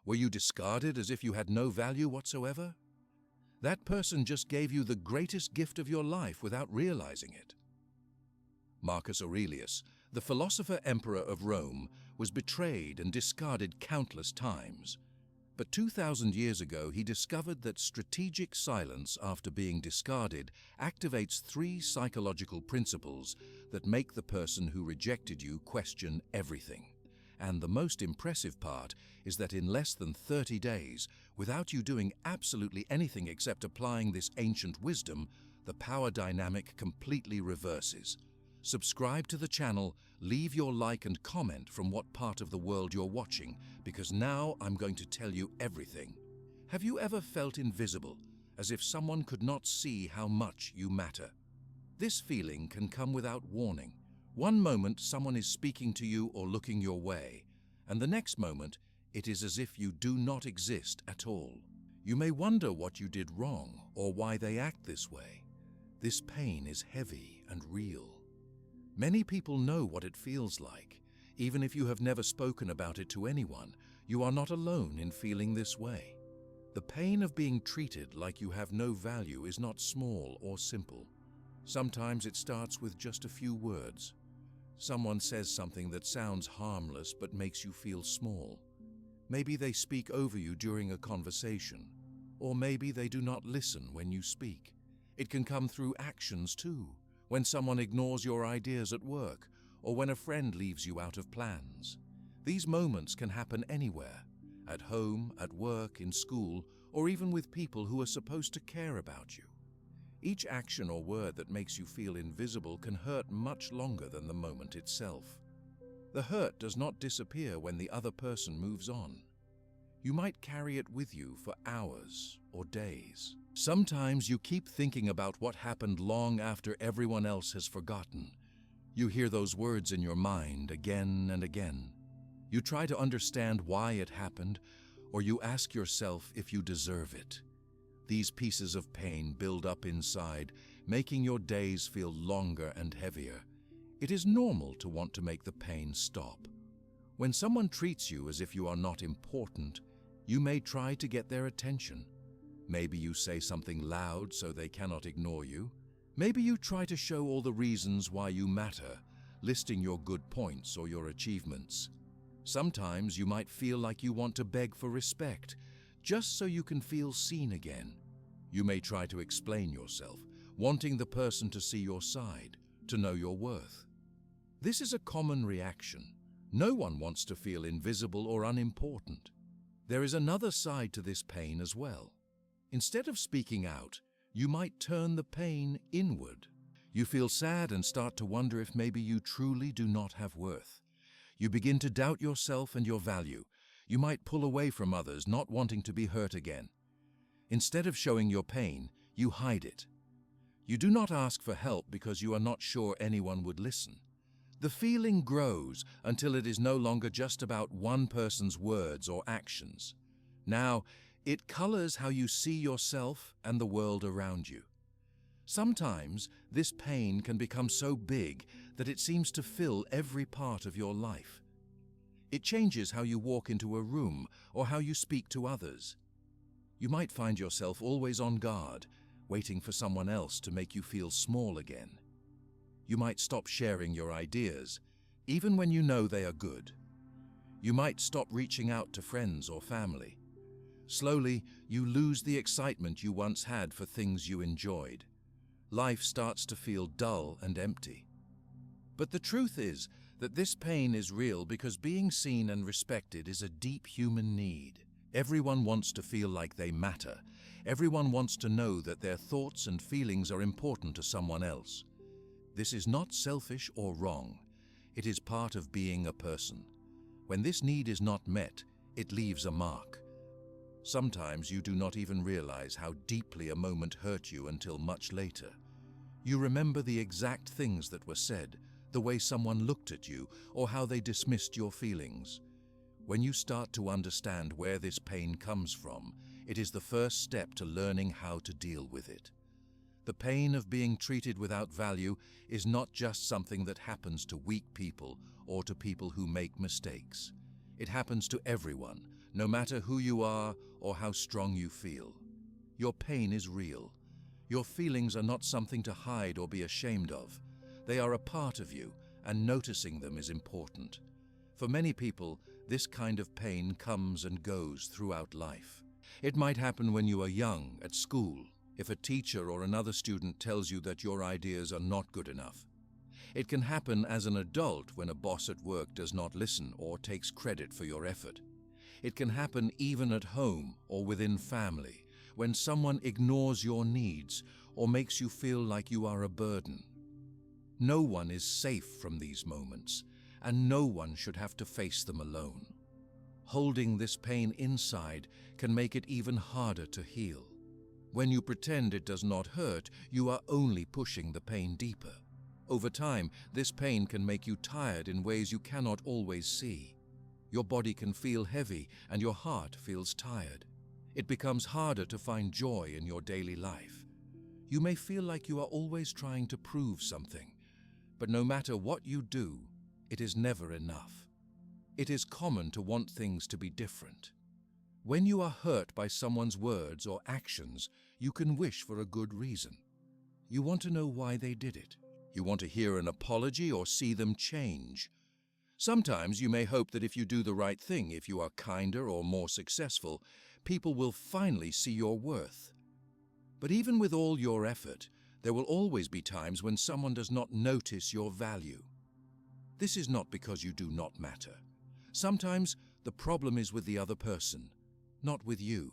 Were you discarded as if you had no value whatsoever? That person just gave you the greatest gift of your life without realizing it. Marcus Aurelius, the philosopher emperor of Rome, was betrayed and discarded countless times. But 2,000 years ago, he discovered that strategic silence after being discarded activates 3 psychological principles that make the person who rejected you question everything. And the most impressive part is that in less than 30 days, without you doing absolutely anything except applying this ancient wisdom, the power dynamic completely reverses. Subscribe to the channel, leave your like and comment from what part of the world you're watching, because now I'm going to tell you everything. Have you ever felt invisible, as if someone could not see how much you matter? This feeling can come without warning. One moment someone is speaking to you or looking your way, and the next moment it is as if you do not exist at all. You may wonder what you did wrong or why they act this way. This pain is heavy and real. Many people know what it feels like. Even if you have never spoken about it to anyone, you are not alone in feeling this way. The pain of being treated like you have no value is not small or simple. Sometimes it starts with just a few words. Someone says something that sounds harmless but makes you feel small. Maybe they speak over you during a conversation, or maybe they do not listen when you speak. It can come through actions too, when someone ignores your ideas at work, or when a friend leaves you out of plans. These moments can happen anywhere, at home, at work, in school, or even with people who are supposed to care about you. Each action or word that makes you feel invisible can hurt much longer than the moment itself. The hurt does not disappear when the other person moves on. You might carry it with you for hours or days. Sometimes you keep thinking about what happened long after everyone else has forgotten. You hear those words in your mind again and again. You try to understand why it happened, or you ask yourself if you deserve it. These pieces of pain build up inside, making your days feel longer and heavier. It is normal to want to make the pain stop. When someone treats you as if you are not important, you may try to get their attention. Maybe you say something loud so they cannot ignore you. Maybe you try to show all the reasons why you matter, listing your good points or your achievements. Sometimes you might feel like you want to beg for respect, just so you can feel seen again. You may try to explain yourself, wanting the person to see your side, to know your worth. This is a common reaction. No one wants to feel invisible or unimportant. There is another side to this pain as well. Instead of speaking out, you might turn the pain inward. You feel sad and start to wonder if maybe you truly do not have worth. You begin to doubt yourself and your value. You might pull away from others, not wanting to be hurt again. Instead of showing your pain, you hide it. You do not ask for help because you are not sure anyone would listen. The feeling grows until it is no longer just about one person's words or actions. Now, it colors how you see yourself and the world around you. Sometimes, this pain can become so big that it seems to fill every part of your life. It changes how you walk into a room or how you speak to others. You might find yourself always on guard, waiting for someone else to make you feel small again. You might stop sharing your ideas, even when you know they are good. You might stop reaching out to friends or family. Slowly, you lose the excitement you once had for things you enjoyed. Life starts to feel dull and empty. But the truth is that this pain is real because being seen and respected is a deep human need. Everyone wants to feel like they matter. Everyone wants to know that their thoughts and feelings are important to someone else. This is not selfish or wrong. It is part of being a person. When this need is not met, it leaves a mark. Sometimes you do not even realize how deeply a moment hurt you until much later. You remember the exact things that were said, the way someone looked at you, or how they dismissed your feelings. When you start to understand where this pain comes from, it is the first step to learning how to deal with it. The pain of being treated without value is not just something that happens to weak people or to people who make mistakes. It happens to everyone, No matter who you are or how strong you feel, your pain is real. Your feelings are not something to hide or be ashamed of. They are a part of you, and noticing them is important. For many people, this kind of pain comes and goes throughout life. It might happen when you are young, at school, if a teacher or another student tells you that your ideas are not good enough. It can happen as an adult when a boss at work does not listen or takes credit for your effort. It can happen even at home or within family, when someone ignores your needs or makes you feel like you are a burden. No one is safe from these moments, and no one should have to face them alone. Holding this pain inside can make it even harder to heal. When you pretend it does not hurt, you are only pushing the pain deeper. Over time, this pain can make you tired in ways you cannot always see. Your body can feel heavy and your heart feels tired. It becomes harder to find joy in your daily life. You may feel like you are always trying to prove something, but no matter what you do, it is never enough. It is common to want things to be different. When you are hurt by someone's words or actions, you can wish for a good reason. You want to know why they did it. You want to hear an apology or see them change. Sometimes you may hope that if you do the right thing, if you are kinder or more successful, people will finally see your worth. But even with all your effort, there will always be times when someone does not notice your value. This is not because you do not matter. Sometimes the problem is with the other person, not with you.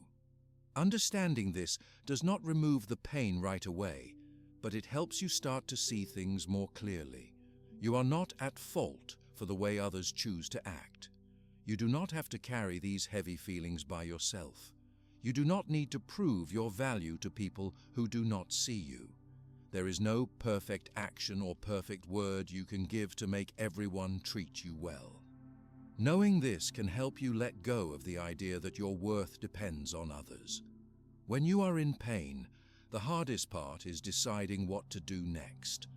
Understanding this does not remove the pain right away, but it helps you start to see things more clearly. You are not at fault for the way others choose to act. You do not have to carry these heavy feelings by yourself. You do not need to prove your value to people who do not see you. There is no perfect action or perfect word you can give to make everyone treat you well. Knowing this can help you let go of the idea that your worth depends on others. When you are in pain, the hardest part is deciding what to do next.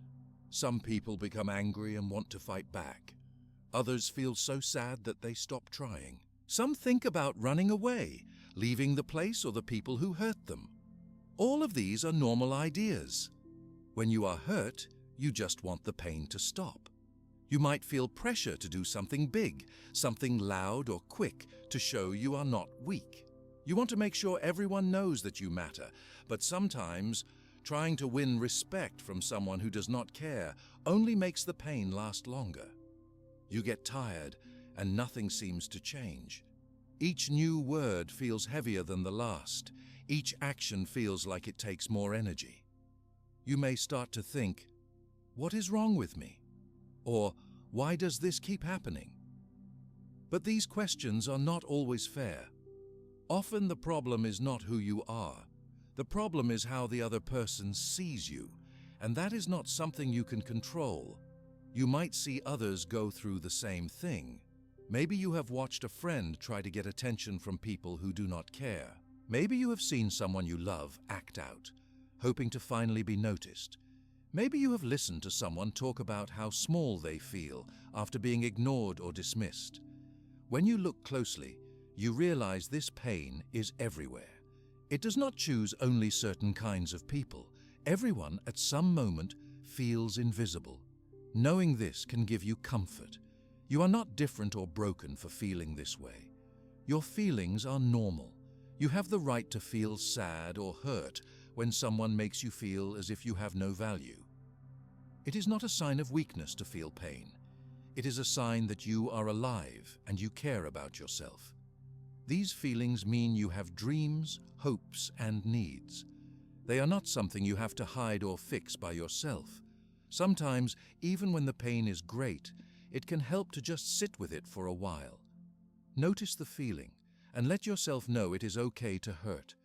Some people become angry and want to fight back. Others feel so sad that they stop trying. Some think about running away, leaving the place or the people who hurt them. All of these are normal ideas. When you are hurt, you just want the pain to stop. You might feel pressure to do something big, something loud or quick to show you are not weak. You want to make sure everyone knows that you matter, but sometimes trying to win respect from someone who does not care only makes the pain last longer. You get tired and nothing seems to change. Each new word feels heavier than the last. Each action feels like it takes more energy. You may start to think, "What is wrong with me?" Or, "Why does this keep happening?" But these questions are not always fair. Often the problem is not who you are. The problem is how the other person sees you, and that is not something you can control. You might see others go through the same thing. Maybe you have watched a friend try to get attention from people who do not care. Maybe you have seen someone you love act out, hoping to finally be noticed. Maybe you have listened to someone talk about how small they feel after being ignored or dismissed. When you look closely, you realize this pain is everywhere. It does not choose only certain kinds of people. Everyone at some moment feels invisible. Knowing this can give you comfort. You are not different or broken for feeling this way. Your feelings are normal. You have the right to feel sad or hurt when someone makes you feel as if you have no value. It is not a sign of weakness to feel pain. It is a sign that you are alive and you care about yourself. These feelings mean you have dreams, hopes, and needs. They are not something you have to hide or fix by yourself. Sometimes, even when the pain is great, it can help to just sit with it for a while. Notice the feeling and let yourself know it is okay to hurt.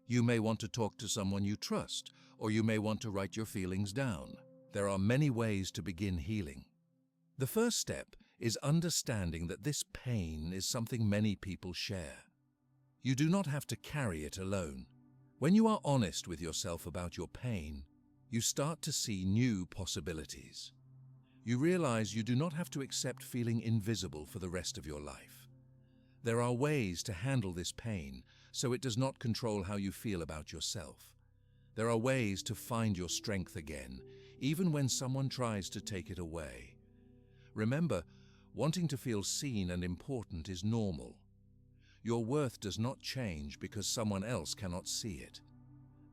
You may want to talk to someone you trust, or you may want to write your feelings down. There are many ways to begin healing. The first step is understanding that this pain is something many people share. You do not have to carry it alone. When you are honest with yourself about your pain, you start to see new possibilities. You realize you do not have to accept feeling invisible for the rest of your life. There are ways to handle this pain so it does not control how you feel about yourself. There are ways to find your strength again, even when someone tries to take it away. Remember, wanting to feel seen and important is normal. Your worth does not change because someone else cannot see it.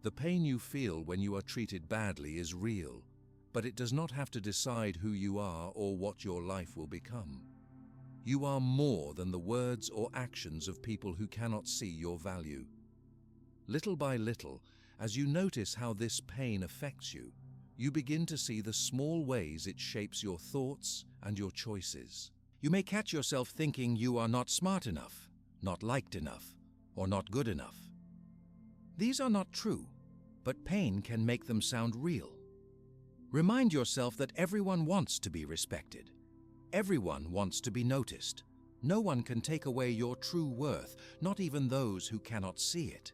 The pain you feel when you are treated badly is real, but it does not have to decide who you are or what your life will become. You are more than the words or actions of people who cannot see your value. Little by little, as you notice how this pain affects you, you begin to see the small ways it shapes your thoughts and your choices. You may catch yourself thinking you are not smart enough, not liked enough, or not good enough. These are not true, but pain can make them sound real. Remind yourself that everyone wants to be respected. Everyone wants to be noticed. No one can take away your true worth, not even those who cannot see it.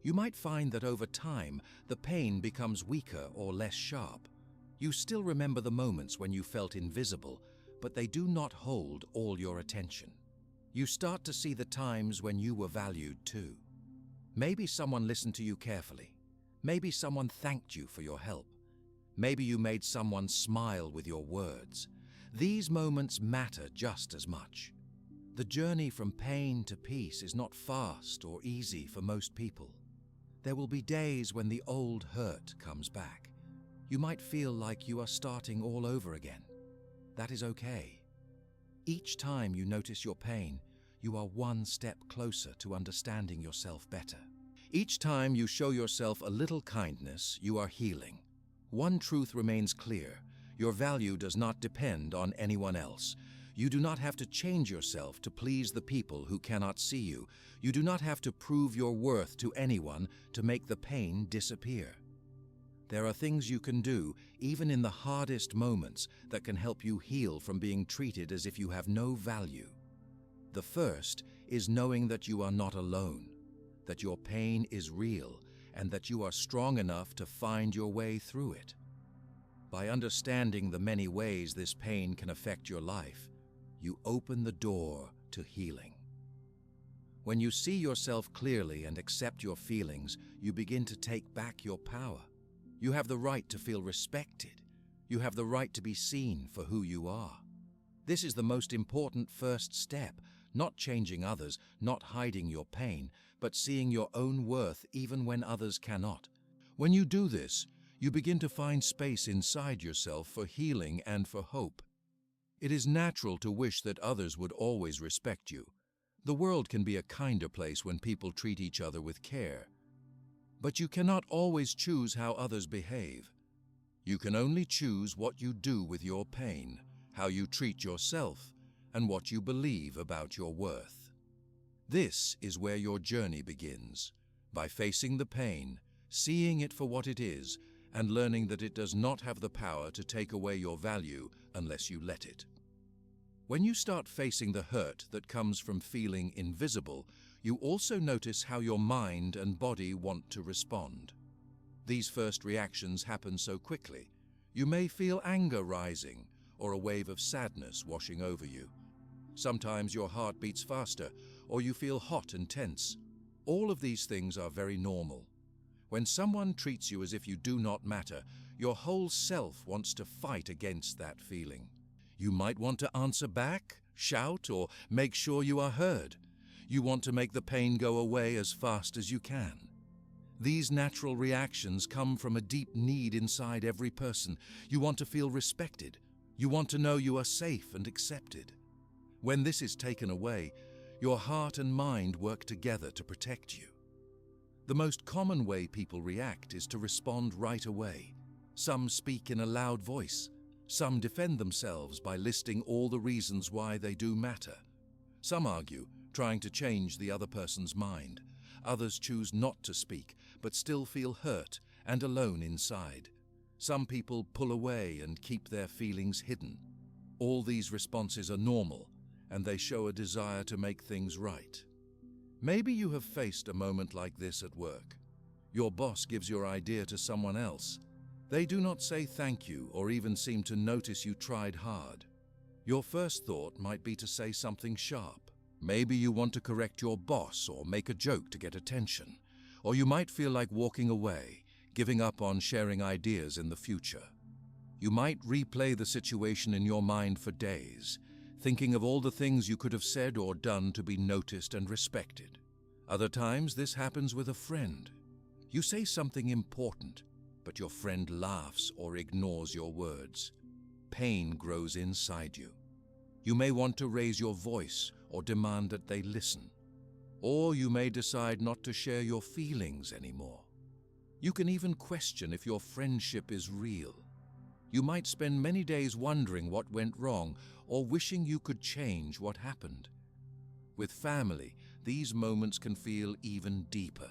You might find that over time, the pain becomes weaker or less sharp. You still remember the moments when you felt invisible, but they do not hold all your attention. You start to see the times when you were valued too. Maybe someone listened to you carefully. Maybe someone thanked you for your help. Maybe you made someone smile with your words. These moments matter just as much. The journey from pain to peace is not fast or easy for most people. There will be days when the old hurt comes back. You might feel like you are starting all over again. That is okay. Each time you notice your pain, you are one step closer to understanding yourself better. Each time you show yourself a little kindness, you are healing. One truth remains clear: your value does not depend on anyone else. You do not have to change yourself to please the people who cannot see you. You do not have to prove your worth to anyone to make the pain disappear. There are things you can do, even in the hardest moments, that can help you heal from being treated as if you have no value. The first is knowing that you are not alone, that your pain is real, and that you are strong enough to find your way through it. By understanding the many ways this pain can affect your life, you open the door to healing. When you see yourself clearly and accept your feelings, you begin to take back your power. You have the right to feel respected. You have the right to be seen for who you are. This is the most important first step, not changing others, not hiding your pain, but seeing your own worth even when others cannot. When you do this, you begin to find space inside yourself for healing and for hope. It is natural to wish that others would always respect you. The world can be a kinder place when people treat each other with care. But you cannot always choose how others behave. You can only choose what you do with your pain, how you treat yourself, and what you believe about your worth. This is where your journey begins, by facing the pain, seeing it for what it is, and learning that it does not have the power to take away your value unless you let it. When you start facing the hurt that comes from feeling invisible, you also notice how your mind and body want to respond. These first reactions happen so quickly. You may feel anger rising or a wave of sadness washing over you. Sometimes your heart beats faster or you feel hot and tense. All of these things are very normal. When someone treats you as if you do not matter, your whole self wants to fight against that feeling. You might want to answer back, shout, or make sure you are heard. You want to make the pain go away as fast as you can. These natural reactions come from a deep need inside every person. You want to feel respected. You want to know you are safe and accepted. When this is taken away, your heart and mind work together to protect you. The most common way people react is to respond right away. Some speak in a loud voice. Some defend themselves by listing all the reasons why they do matter. Some argue, trying to change the other person's mind. Others choose not to speak, but still feel hurt and alone inside. Some people pull away and keep their feelings hidden. All these responses are normal, and they show a desire to make things right. Maybe you have faced a moment like this at work. Your boss gives your idea to someone else. They do not say thank you or even seem to notice you tried hard. Your first thought might be to say something sharp, Maybe you want to correct your boss or make a joke to get attention. Or you might feel like walking away, giving up on sharing ideas in the future. You might replay the situation in your mind for days, thinking of all the things you could have said or done to be noticed and respected. Other times, this happens with a friend. You say something important, but your friend laughs or ignores your words. Pain grows inside you. You may want to raise your voice or demand that they listen. Or you may decide not to share your feelings anymore. You can even question if your friendship is real. You might spend many days wondering what went wrong or wishing you could change what happened. With family, these moments can feel even deeper.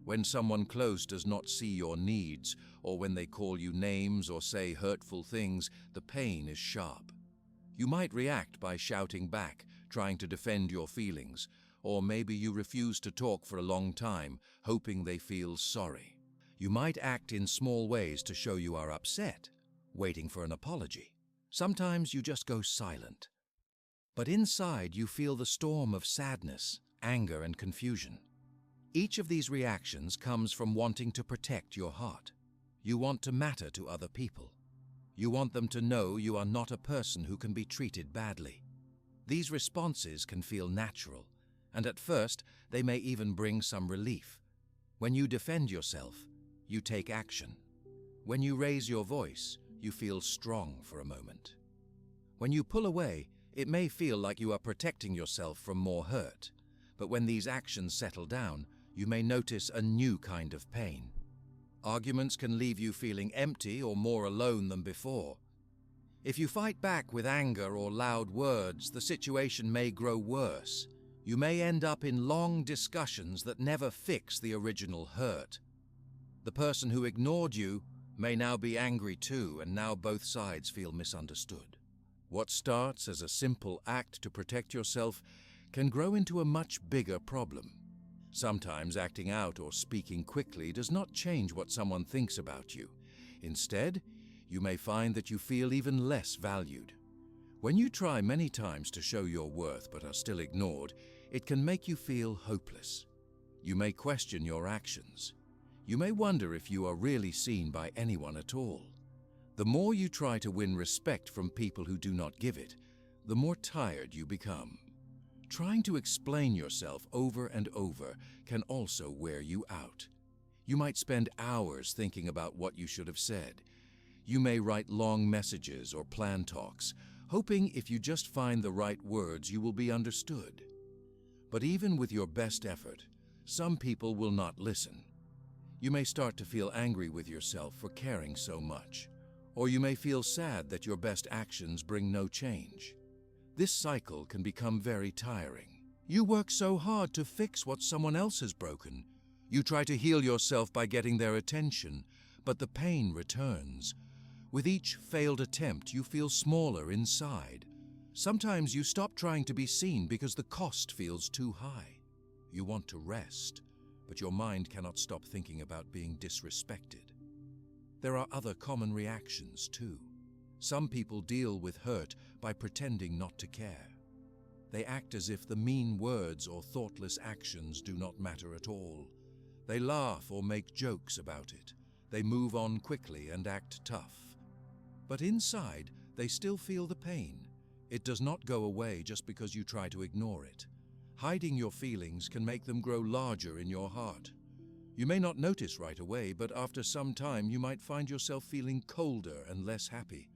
When someone close does not see your needs, or when they call you names or say hurtful things, the pain is sharp. You might react by shouting back, trying to defend your feelings, or maybe you refuse to talk for a long time, hoping they feel sorry. You might act in small ways to show you are upset, waiting for an apology. Sometimes you just go silent. But inside you feel the storm of sadness, anger, and confusion. Each of these reactions comes from wanting to protect your heart. You want to matter to other people. You want them to know you are not a person who can be treated badly. These responses can feel natural, and at first they may even bring some relief. When you defend yourself, you take action. When you raise your voice, you feel strong for a moment. When you pull away, it may feel like you are protecting yourself from more hurt, but when these actions settle down, you may notice a new kind of pain. Arguments can leave you feeling empty or more alone than before. If you fight back with anger or loud words, the situation may grow worse. You may end up in long discussions that never fix the original hurt. The person who ignored you may now be angry too, and now both sides feel misunderstood. What starts as a simple act to protect yourself can grow into a much bigger problem. Sometimes acting out or speaking quickly does not change what someone thinks about you. Instead, you may find that you feel even less valued. When you try many times to show your worth but are still ignored, it can make you feel hopeless. You may question your actions. You may wonder if you are really seen by anyone at all. The more you try to win respect from people who do not give it, the more tired you become. Trying to explain yourself over and over can also wear you out. You might spend hours thinking about what you should have said. You may write long messages or plan talks, hoping if you just find the right words you will be understood. But even with your best effort, some people will not listen. You may start to feel angry with yourself for caring so much, or you may feel sad that your best actions bring no change. This cycle can become very tiring. You work so hard to fix what someone else has broken. You try to heal yourself by getting their attention, but the pain returns. With each failed attempt, you feel smaller inside. Sometimes you stop trying to be seen because the cost feels too high. You want to rest, but your mind cannot stop thinking about being disrespected. There are other common reactions too. Some people deal with hurt by pretending not to care. They act as if the mean words or thoughtless actions do not matter at all. They laugh or make jokes about it. They move on quickly and act tough. But inside, they still feel the pain. It does not go away just because you try to ignore it. Hiding your feelings can make them grow larger in your heart. You may not notice right away, but after some time you might find yourself feeling colder and less happy.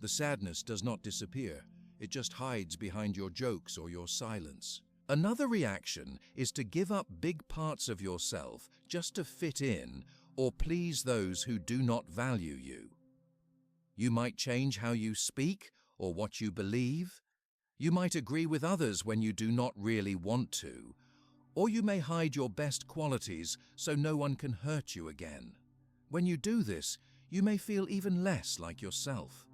The sadness does not disappear. It just hides behind your jokes or your silence. Another reaction is to give up big parts of yourself just to fit in or please those who do not value you. You might change how you speak or what you believe. You might agree with others when you do not really want to, or you may hide your best qualities so no one can hurt you again. When you do this, you may feel even less like yourself.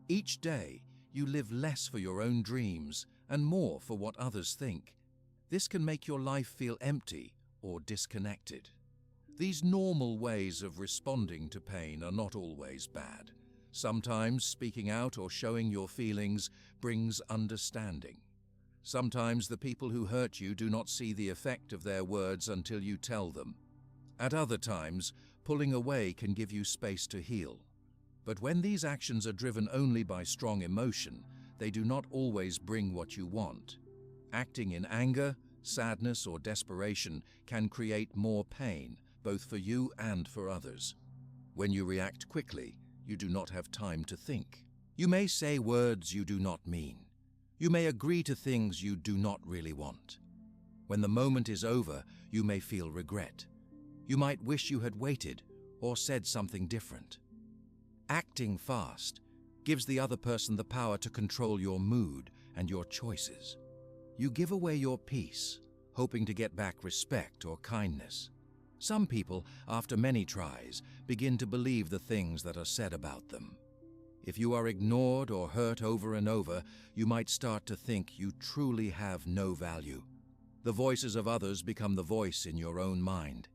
Each day, you live less for your own dreams and more for what others think. This can make your life feel empty or disconnected. These normal ways of responding to pain are not always bad. Sometimes speaking out or showing your feelings brings understanding. Sometimes the people who hurt you do not see the effect of their words until you tell them. At other times, pulling away can give you space to heal. But when these actions are driven only by strong emotion, they do not always bring what you want. Acting in anger, sadness, or desperation can create more pain, both for you and for others. When you react quickly, you do not have time to think. You may say words you do not mean. You may agree to things you do not really want. When the moment is over, you may feel regret. You might wish you had waited or said something different. Acting fast gives the other person the power to control your mood and your choices. You give away your peace, hoping to get back respect or kindness. Some people, after many tries, begin to believe the things that are said about them. If you are ignored or hurt over and over, you might start to think you truly have no value. The voices of others become the voice in your own mind.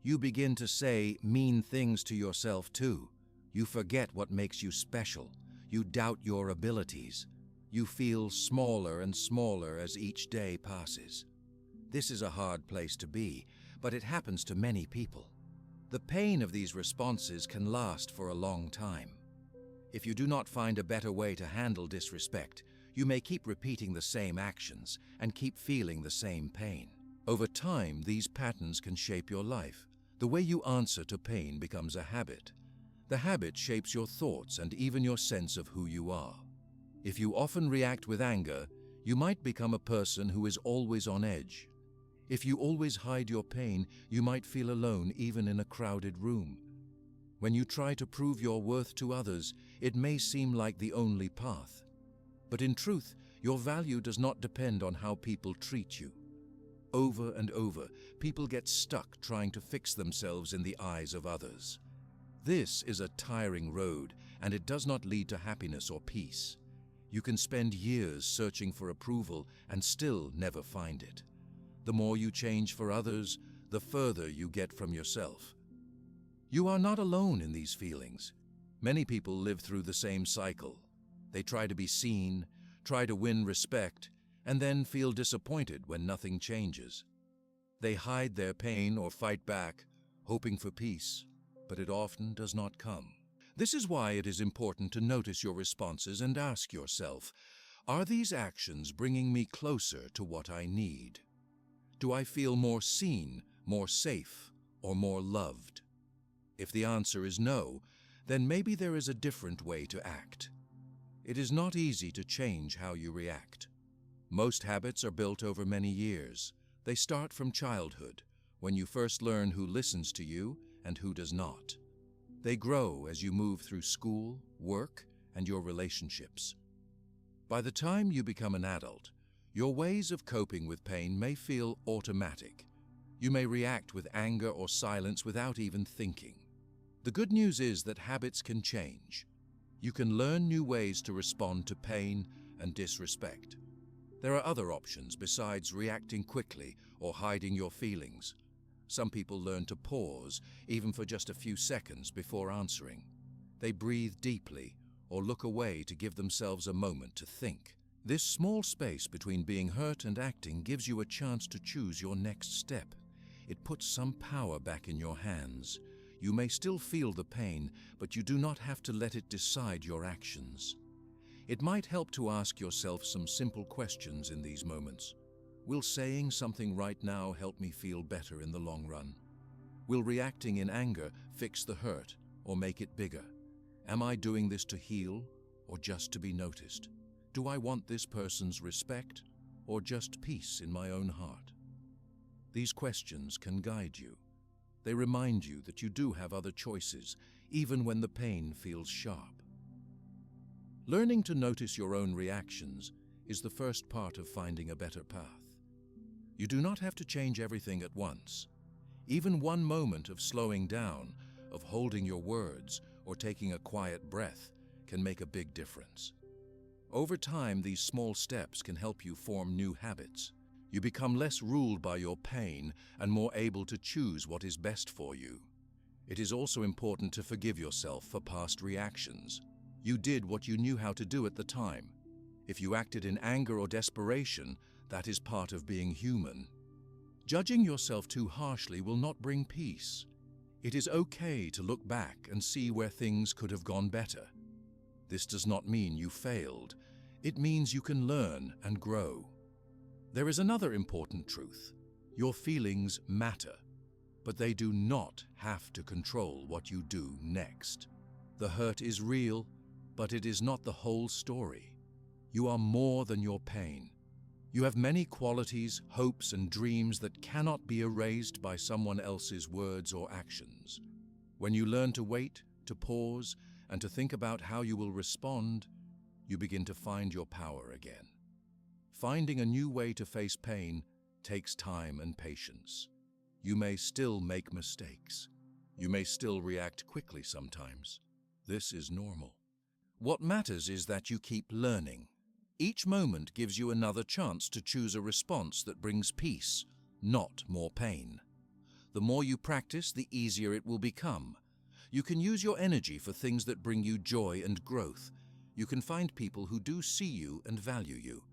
You begin to say mean things to yourself too. You forget what makes you special. You doubt your abilities. You feel smaller and smaller as each day passes. This is a hard place to be, but it happens to many people. The pain of these responses can last for a long time. If you do not find a better way to handle disrespect, you may keep repeating the same actions and keep feeling the same pain. Over time, these patterns can shape your life. The way you answer to pain becomes a habit. The habit shapes your thoughts and even your sense of who you are. If you often react with anger, you might become a person who is always on edge. If you always hide your pain, you might feel alone even in a crowded room. When you try to prove your worth to others, it may seem like the only path. But in truth, your value does not depend on how people treat you. Over and over, people get stuck trying to fix themselves in the eyes of others. This is a tiring road, and it does not lead to happiness or peace. You can spend years searching for approval and still never find it. The more you change for others, the further you get from yourself. You are not alone in these feelings. Many people live through the same cycle. They try to be seen, try to win respect, and then feel disappointed when nothing changes. They hide their pain or fight back, hoping for peace, but it often does not come. This is why it is important to notice your responses and ask yourself, are these actions bringing me closer to what I need? Do I feel more seen, more safe, or more loved? If the answer is no, then maybe there is a different way to act. It is not easy to change how you react. Most habits are built over many years. They start from childhood, when you first learn who listens to you and who does not. They grow as you move through school, work, and your relationships. By the time you become an adult, your ways of coping with pain may feel automatic. You may react with anger or silence without even thinking. The good news is that habits can change. You can learn new ways to respond to pain and disrespect. There are other options besides reacting quickly or hiding your feelings. Some people learn to pause, even for just a few seconds before answering. They breathe deeply or look away to give themselves a moment to think. This small space between being hurt and acting gives you a chance to choose your next step. It puts some power back in your hands. You may still feel the pain, but you do not have to let it decide your actions. It might help to ask yourself some simple questions in these moments. Will saying something right now help me feel better in the long run? Will reacting in anger fix the hurt or make it bigger? Am I doing this to heal or just to be noticed? Do I want this person's respect or just peace in my own heart? These questions can guide you. They remind you that you do have other choices, even when the pain feels sharp. Learning to notice your own reactions is the first part of finding a better path. You do not have to change everything at once. Even one moment of slowing down, of holding your words, or taking a quiet breath can make a big difference. Over time, these small steps can help you form new habits. You become less ruled by your pain and more able to choose what is best for you. It is also important to forgive yourself for past reactions. You did what you knew how to do at the time. If you acted in anger or desperation, That is part of being human. Judging yourself too harshly will not bring peace. It is okay to look back and see where things could have gone better. This does not mean you failed. It means you can learn and grow. There is another important truth. Your feelings matter, but they do not have to control what you do next. The hurt is real, but it is not the whole story. You are more than your pain. You have many qualities, hopes, and dreams that cannot be erased by someone else's words or actions. When you learn to wait, to pause, and to think about how you will respond, you begin to find your power again. Finding a new way to face pain takes time and patience. You may still make mistakes. You may still react quickly sometimes. This is normal. What matters is that you keep learning. Each moment gives you another chance to choose a response that brings peace, not more pain. The more you practice, the easier it will become. You can use your energy for things that bring you joy and growth. You can find people who do see you and value you.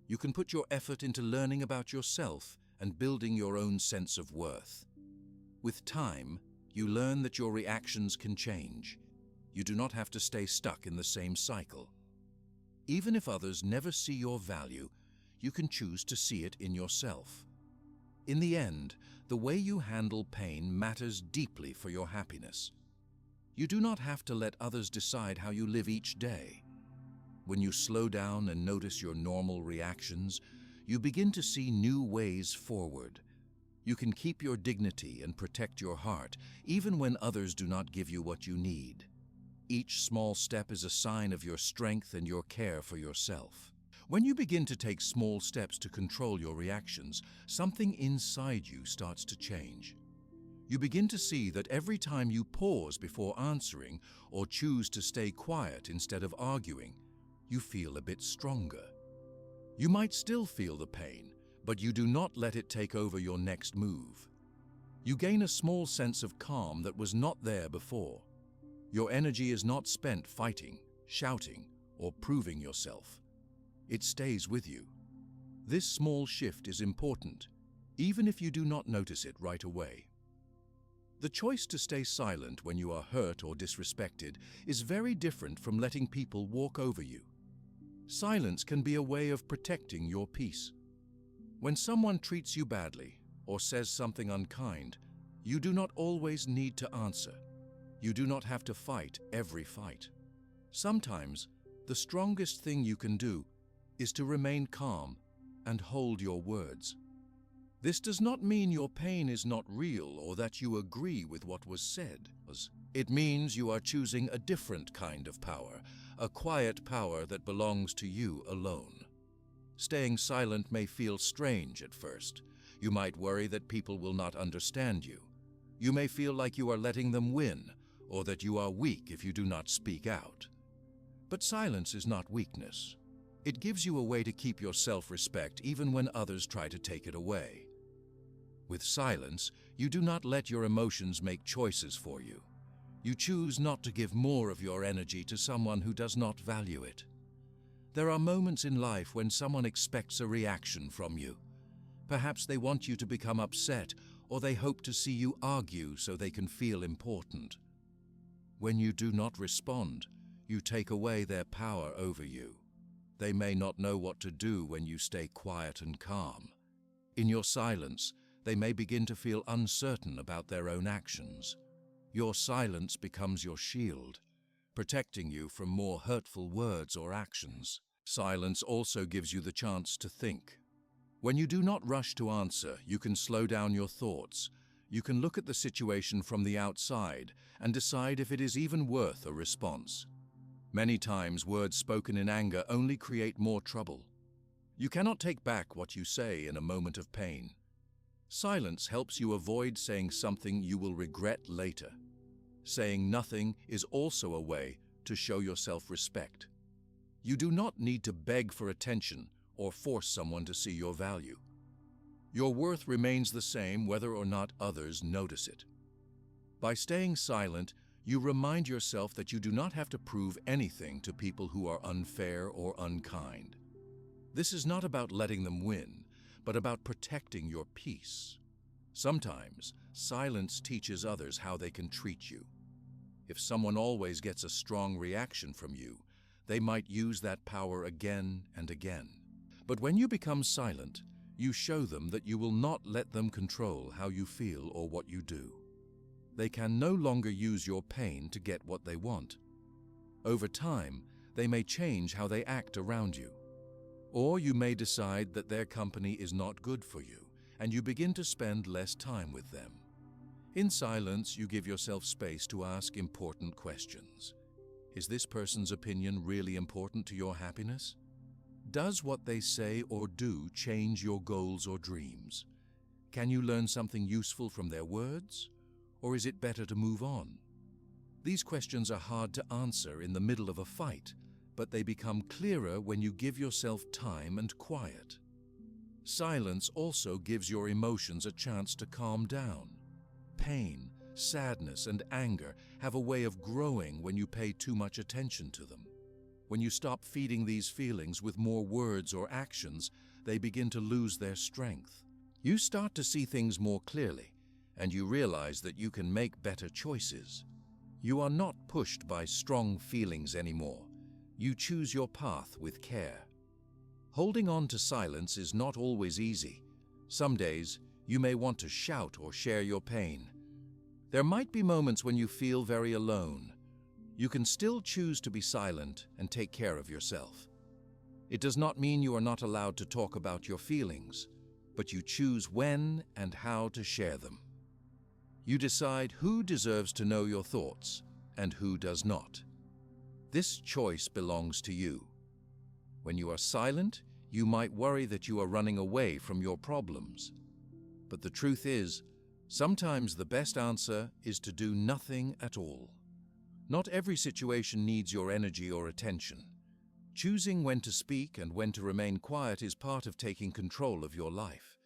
You can put your effort into learning about yourself and building your own sense of worth. With time, you learn that your reactions can change. You do not have to stay stuck in the same cycle. Even if others never see your value, you can choose to see it in yourself. In the end, the way you handle pain matters deeply for your happiness. You do not have to let others decide how you live each day. When you slow down and notice your normal reactions, you begin to see new ways forward. You can keep your dignity and protect your heart, even when others do not give you what you need. Each small step is a sign of your strength and your care for yourself. When you begin to take small steps to control your reactions, something inside you starts to change. You begin to see that every time you pause before answering or choose to stay quiet instead of arguing, you feel a bit stronger. You might still feel the pain, but you do not let it take over your next move. You gain a small sense of calm that was not there before. Your energy is not spent fighting, shouting, or proving yourself. It stays with you. This small shift is important, even if you do not notice it right away. The choice to stay silent when you are hurt or disrespected is very different from letting people walk over you. Silence can be a way of protecting your peace. When someone treats you badly or says something unkind, you do not always need to answer. You do not have to fight every fight. Sometimes, the strongest thing you can do is to remain calm and hold your words. This does not mean your pain is not real or that you agree with what was said. It means you are choosing a different kind of power, a quiet power that belongs to you alone. Staying silent may feel strange at first. You might worry that people will not understand you. You may feel like you are letting them win, or that you are weak if you do not speak out. But silence is not weakness. It gives you a way to keep your self-respect even when others try to take it away. With silence, you do not let your emotions make choices for you. You choose not to give more of your energy to someone who does not value it. There are moments in life when someone expects a reaction from you. Perhaps they want you to become upset, or they hope to see you argue so they can feel important. When you do not respond, you take away their power over you. They may not know what to do when you stay quiet and calm. In your silence, they may begin to feel uncertain about their own actions. Your silence becomes your shield, protecting you from more hurtful words or actions. Silence also gives you the chance to think. When you do not rush to answer, you can slow down your thoughts. You can look at the situation from the outside and decide if it is even worth a response. Many times, words spoken in anger only create more trouble. You cannot take back what you say in a moment of pain. Silence helps you avoid saying something you will regret later. Saying nothing is also a way to show your self-respect. You do not need to beg for attention or force someone to see your value. Your worth remains the same whether or not others notice it. By staying silent, you remind yourself that you do not have to prove anything to people who are unfair or unkind. This is not about letting them win. but about protecting your peace. Sometimes, silence teaches others how they can treat you. If someone always gets a strong reaction from you, they might use that power again and again. But when you become silent, you show them that you will not let them control how you feel or what you do. They can no longer use your pain to get what they want. Over time, they may change how they act around you. Or you may decide that their company is not good for you, and you begin to spend less time with them. In silence, you give yourself space to ask important questions. Is this person's opinion really important to your happiness? Does what they say or do change your goals or dreams? Can you learn something useful from their words? Or is it better to move on? These questions are hard to answer in the middle of a fight, but they become clearer when you give yourself time and quiet. Silence also gives your emotions a chance to calm down. Pain, sadness, and anger have a way of growing when you pay too much attention to them. When you stop feeding these feelings with more words or actions, they begin to lose their strength. You start to see things more clearly, and you realize that you can make better choices. You are not pushed by strong feelings anymore. You choose your path with care. Holding on to silence is not always easy. Some days, you may want to shout or share your pain. There might be moments when you feel very alone. You can still choose to be silent and take care of yourself. It does not mean you are not allowed to talk about your feelings, but you choose when and how to share them. You decide who deserves to know your thoughts and who does not. This choice belongs to you. When you are silent, you might worry that you are running away from your problems. But the truth is, sometimes the best answer is to do nothing at all. Not every situation needs your energy or attention. Choosing when to speak and when to remain quiet is part of taking control of your life.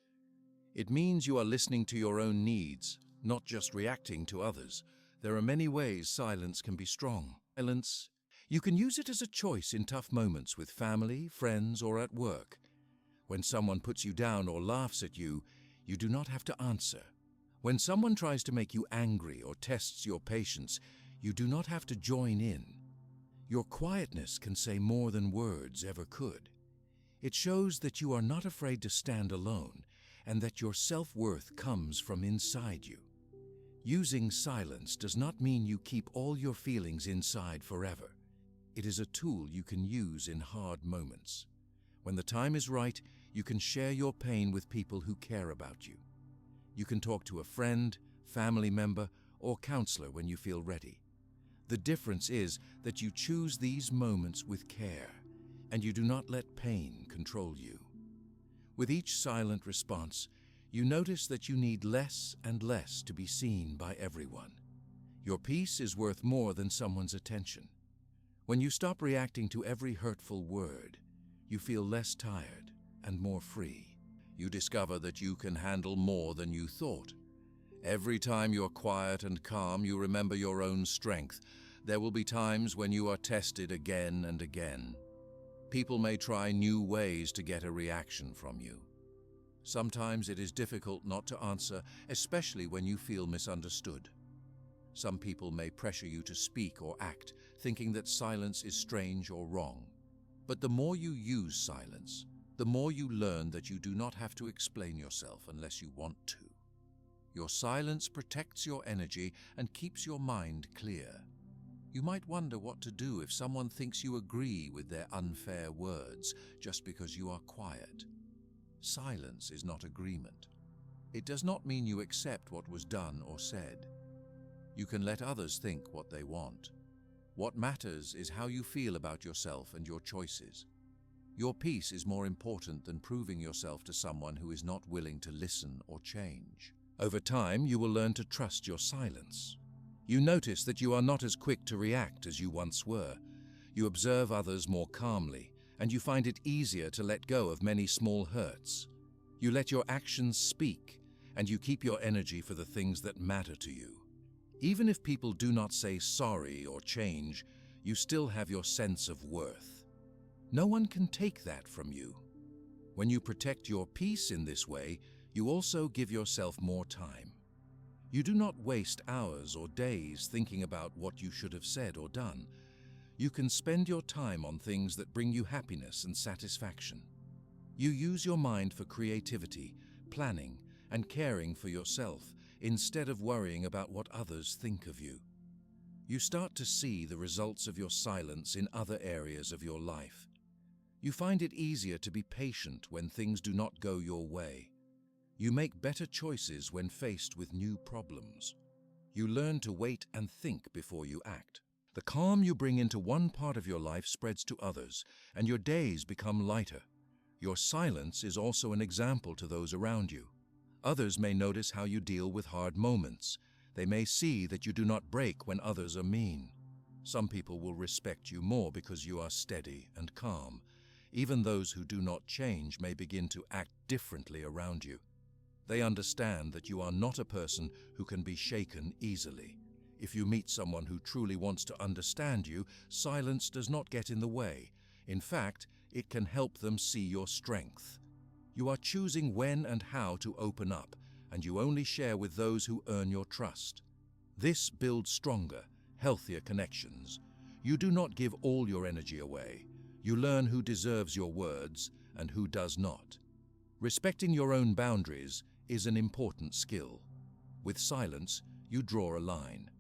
It means you are listening to your own needs, not just reacting to others. There are many ways silence can be strong. Silence, you can use it as a choice in tough moments with family, friends, or at work. When someone puts you down or laughs at you, you do not have to answer. When someone tries to make you angry or tests your patience, you do not have to join in. Your quietness can say more than words ever could. It shows that you are not afraid to stand alone and that your self-worth comes from inside you. Using silence does not mean you keep all your feelings inside forever. It is a tool you can use in hard moments. When the time is right, you can share your pain with people who care about you. You can talk to a friend, family member, or counselor when you feel ready. The difference is that you choose these moments with care, and you do not let pain control you. With each silent response, you notice that you need less and less to be seen by everyone. Your peace is worth more than someone's attention. When you stop reacting to every hurtful word, you feel less tired and more free. You discover that you can handle more than you thought. Every time you're quiet and calm, you remember your own strength. There will be times when you are tested again and again. People may try new ways to get a reaction from you. Sometimes it is difficult not to answer, especially when you feel misunderstood. Some people may pressure you to speak or act, thinking that silence is strange or wrong. But the more you use silence, the more you learn that you do not have to explain yourself unless you want to. Your silence protects your energy and keeps your mind clear. You might wonder what to do if someone thinks you agree with their unfair words just because you are quiet. Silence is not agreement. It does not mean you accept what was done or said. You can let others think what they want. What matters is how you feel about yourself and your choices. Your peace is more important than proving yourself to someone who is not willing to listen or change. Over time, you will learn to trust your silence. You notice that you are not as quick to react as you once were. You observe others more calmly, and you find it easier to let go of many small hurts. You let your actions speak, and you keep your energy for the things that matter to you. Even if people do not say sorry or change, you still have your sense of worth. No one can take that from you. When you protect your peace in this way, you also give yourself more time. You do not waste hours or days thinking about what you should have said or done. You can spend your time on things that bring you happiness and satisfaction. You use your mind for creativity, planning, and caring for yourself instead of worrying about what others think of you. You start to see the results of your silence in other areas of your life. You find it easier to be patient when things do not go your way. You make better choices when faced with new problems. You learn to wait and think before you act. The calm you bring into one part of your life spreads to others, and your days become lighter. Your silence is also an example to those around you. Others may notice how you deal with hard moments. They may see that you do not break when others are mean. Some people will respect you more because you are steady and calm. Even those who do not change may begin to act differently around you. They understand that you are not a person who can be shaken easily. If you meet someone who truly wants to understand you, silence does not get in the way. In fact, it can help them see your strength. You are choosing when and how to open up, and you only share with those who earn your trust. This builds stronger, healthier connections. You do not give all your energy away. You learn who deserves your words and who does not. Respecting your own boundaries is an important skill. With silence, you draw a line.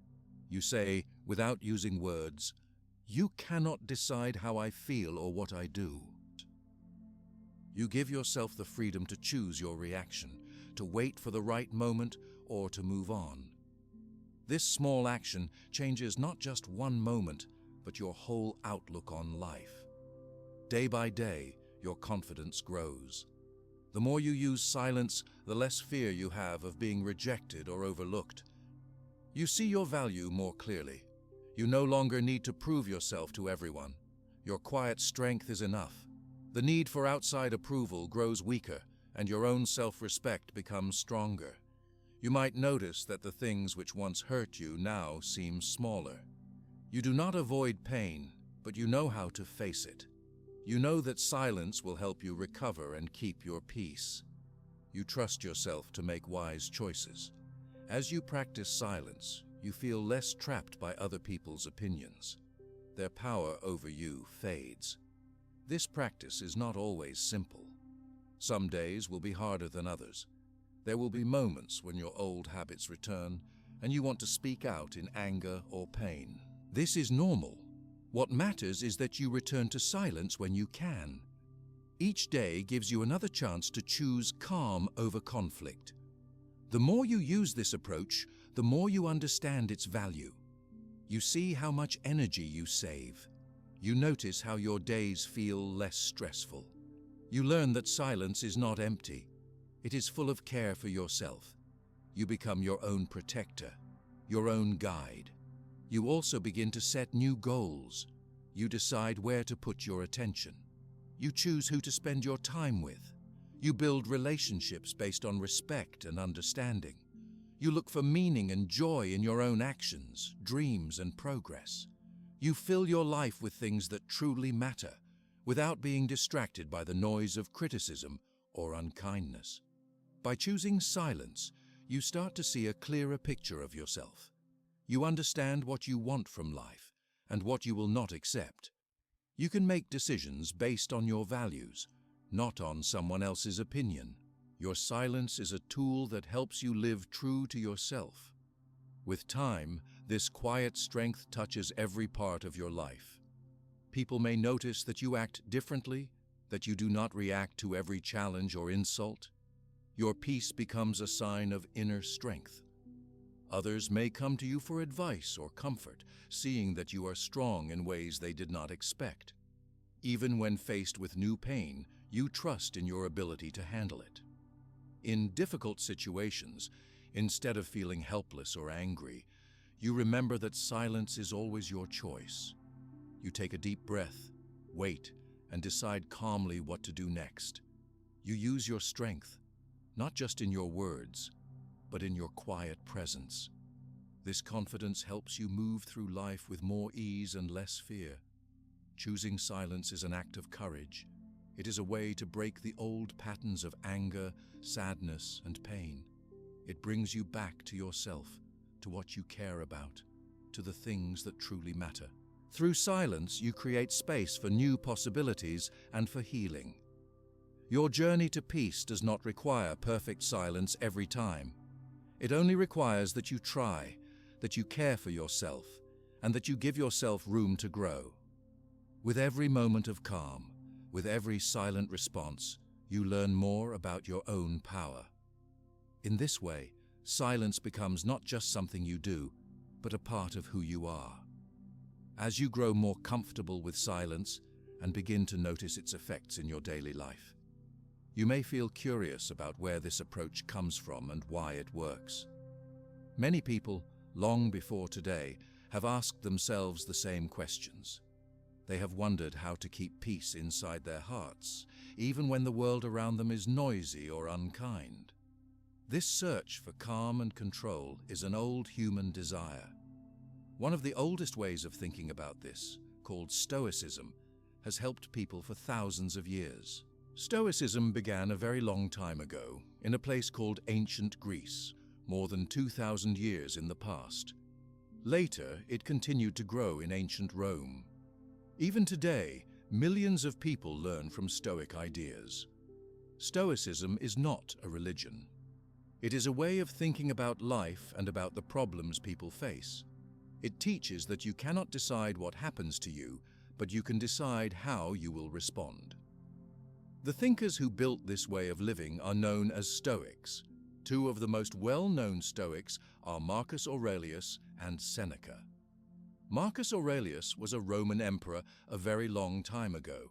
You say, without using words, "You cannot decide how I feel or what I do." You give yourself the freedom to choose your reaction, to wait for the right moment, or to move on. This small action changes not just one moment, but your whole outlook on life. Day by day, your confidence grows. The more you use silence, the less fear you have of being rejected or overlooked. You see your value more clearly. You no longer need to prove yourself to everyone. Your quiet strength is enough. The need for outside approval grows weaker, and your own self-respect becomes stronger. You might notice that the things which once hurt you now seem smaller. You do not avoid pain, but you know how to face it. You know that silence will help you recover and keep your peace. You trust yourself to make wise choices. As you practice silence, you feel less trapped by other people's opinions. Their power over you fades. This practice is not always simple. Some days will be harder than others. There will be moments when your old habits return, and you want to speak out in anger or pain. This is normal. What matters is that you return to silence when you can. Each day gives you another chance to choose calm over conflict. The more you use this approach, the more you understand its value. You see how much energy you save. You notice how your days feel less stressful. You learn that silence is not empty. It is full of care for yourself. You become your own protector, your own guide. You also begin to set new goals. You decide where to put your attention. You choose who to spend your time with. You build relationships based on respect and understanding. You look for meaning and joy in your own actions, dreams, and progress. You fill your life with things that truly matter, without being distracted by the noise of criticism or unkindness. By choosing silence, you start to see a clearer picture of yourself. You understand what you want from life and what you will not accept. You can make decisions based on your values, not on someone else's opinion. Your silence is a tool that helps you live true to yourself. With time, this quiet strength touches every part of your life. People may notice that you act differently, that you do not react to every challenge or insult. Your peace becomes a sign of inner strength. Others may come to you for advice or comfort, seeing that you are strong in ways they did not expect. Even when faced with new pain, you trust in your ability to handle it. In difficult situations, instead of feeling helpless or angry, you remember that silence is always your choice. You take a deep breath, wait, and decide calmly what to do next. You use your strength, not just in your words, but in your quiet presence. This confidence helps you move through life with more ease and less fear. Choosing silence is an act of courage. It is a way to break the old patterns of anger, sadness, and pain. It brings you back to yourself, to what you care about, to the things that truly matter. Through silence, you create space for new possibilities and for healing. Your journey to peace does not require perfect silence every time. It only requires that you try, that you care for yourself, and that you give yourself room to grow. With every moment of calm, with every silent response, you learn more about your own power. In this way, silence becomes not just something you do, but a part of who you are. As you grow more comfortable with silence and begin to notice its effects in your daily life, you may feel curious about where this approach comes from and why it works. Many people, long before today, have asked themselves the same questions. They have wondered how to keep peace inside their hearts, even when the world around them is noisy or unkind. This search for calm and control is an old human desire. One of the oldest ways of thinking about this, called Stoicism, has helped people for thousands of years. Stoicism began a very long time ago, in a place called ancient Greece, more than 2,000 years in the past. Later, it continued to grow in ancient Rome. Even today, millions of people learn from Stoic ideas. Stoicism is not a religion. It is a way of thinking about life and about the problems people face. It teaches that you cannot decide what happens to you, but you can decide how you will respond. The thinkers who built this way of living are known as Stoics. Two of the most well-known Stoics are Marcus Aurelius and Seneca. Marcus Aurelius was a Roman emperor a very long time ago.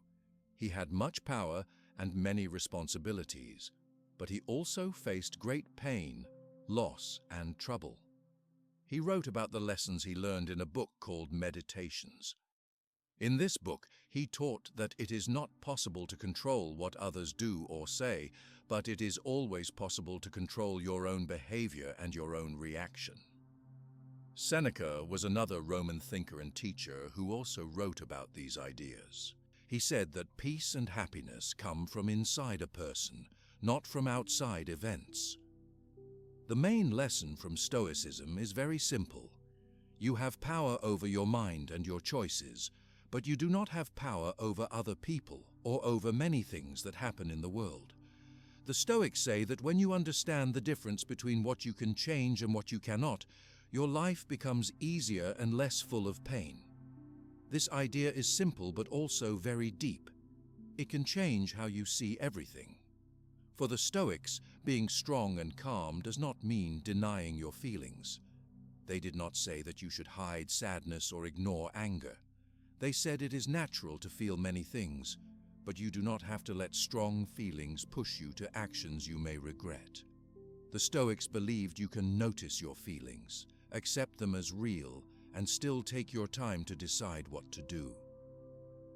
He had much power and many responsibilities, but he also faced great pain, loss, and trouble. He wrote about the lessons he learned in a book called Meditations. In this book, he taught that it is not possible to control what others do or say, but it is always possible to control your own behavior and your own reaction. Seneca was another Roman thinker and teacher who also wrote about these ideas. He said that peace and happiness come from inside a person, not from outside events. The main lesson from Stoicism is very simple. You have power over your mind and your choices, but you do not have power over other people or over many things that happen in the world. The Stoics say that when you understand the difference between what you can change and what you cannot, your life becomes easier and less full of pain. This idea is simple but also very deep. It can change how you see everything. For the Stoics, being strong and calm does not mean denying your feelings. They did not say that you should hide sadness or ignore anger. They said it is natural to feel many things, but you do not have to let strong feelings push you to actions you may regret. The Stoics believed you can notice your feelings, accept them as real, and still take your time to decide what to do.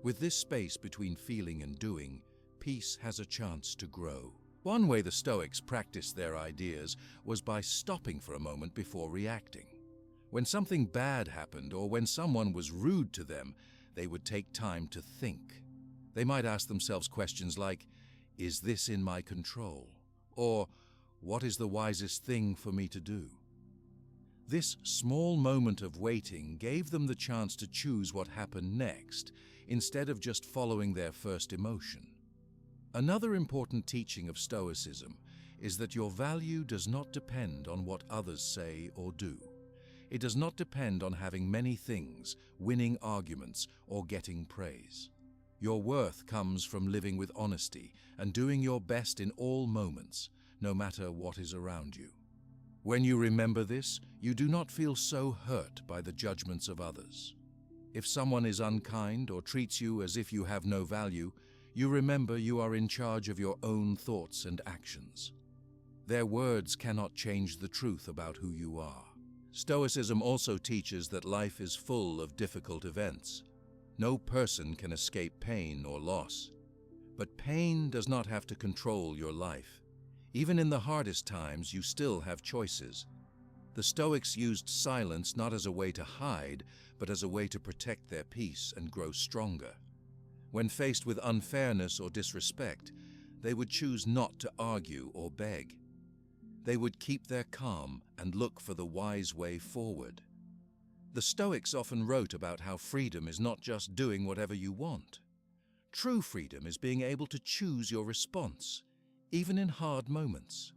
With this space between feeling and doing, peace has a chance to grow. One way the Stoics practiced their ideas was by stopping for a moment before reacting. When something bad happened or when someone was rude to them, they would take time to think. They might ask themselves questions like, "Is this in my control?" Or, "What is the wisest thing for me to do?" This small moment of waiting gave them the chance to choose what happened next, instead of just following their first emotion. Another important teaching of Stoicism is that your value does not depend on what others say or do. It does not depend on having many things, winning arguments, or getting praise. Your worth comes from living with honesty and doing your best in all moments, no matter what is around you. When you remember this, you do not feel so hurt by the judgments of others. If someone is unkind or treats you as if you have no value, you remember you are in charge of your own thoughts and actions. Their words cannot change the truth about who you are. Stoicism also teaches that life is full of difficult events. No person can escape pain or loss. But pain does not have to control your life. Even in the hardest times, you still have choices. The Stoics used silence not as a way to hide, but as a way to protect their peace and grow stronger. When faced with unfairness or disrespect, they would choose not to argue or beg. They would keep their calm and look for the wise way forward. The Stoics often wrote about how freedom is not just doing whatever you want. True freedom is being able to choose your response, even in hard moments.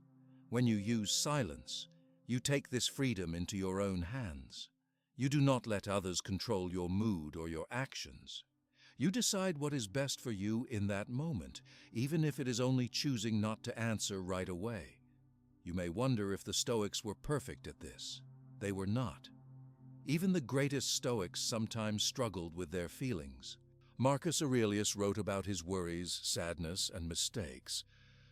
When you use silence, you take this freedom into your own hands. You do not let others control your mood or your actions. You decide what is best for you in that moment, even if it is only choosing not to answer right away. You may wonder if the Stoics were perfect at this. They were not. Even the greatest Stoics sometimes struggled with their feelings. Marcus Aurelius wrote about his worries, sadness, and mistakes.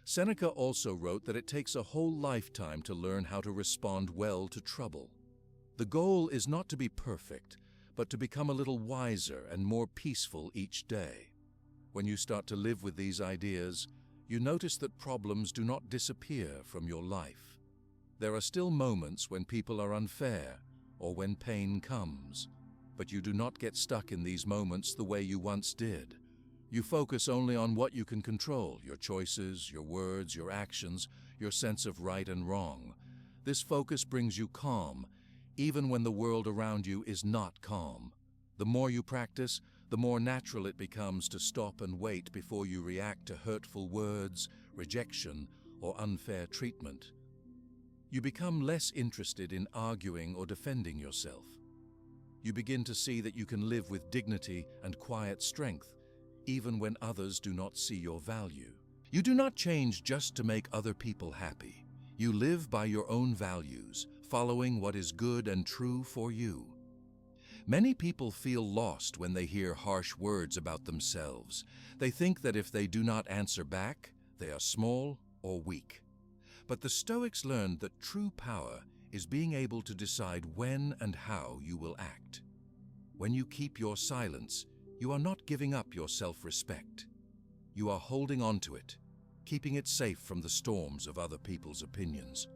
Seneca also wrote that it takes a whole lifetime to learn how to respond well to trouble. The goal is not to be perfect, but to become a little wiser and more peaceful each day. When you start to live with these ideas, you notice that problems do not disappear from your life. There are still moments when people are unfair or when pain comes, but you do not get stuck in these moments the way you once did. You focus only on what you can control, your choices, your words, your actions, your sense of right and wrong. This focus brings you calm, even when the world around you is not calm. The more you practice, the more natural it becomes to stop and wait before you react to hurtful words, rejection, or unfair treatment. You become less interested in arguing or defending yourself. You begin to see that you can live with dignity and quiet strength, even when others do not see your value. You do not change just to make other people happy. You live by your own values, following what is good and true for you. Many people feel lost when they hear harsh words about themselves. They think that if they do not answer back, they are small or weak. But the Stoics learned that true power is being able to decide when and how you will act. When you keep your silence, you are not giving up your self-respect. You are holding on to it, keeping it safe from the storms of other people's opinions.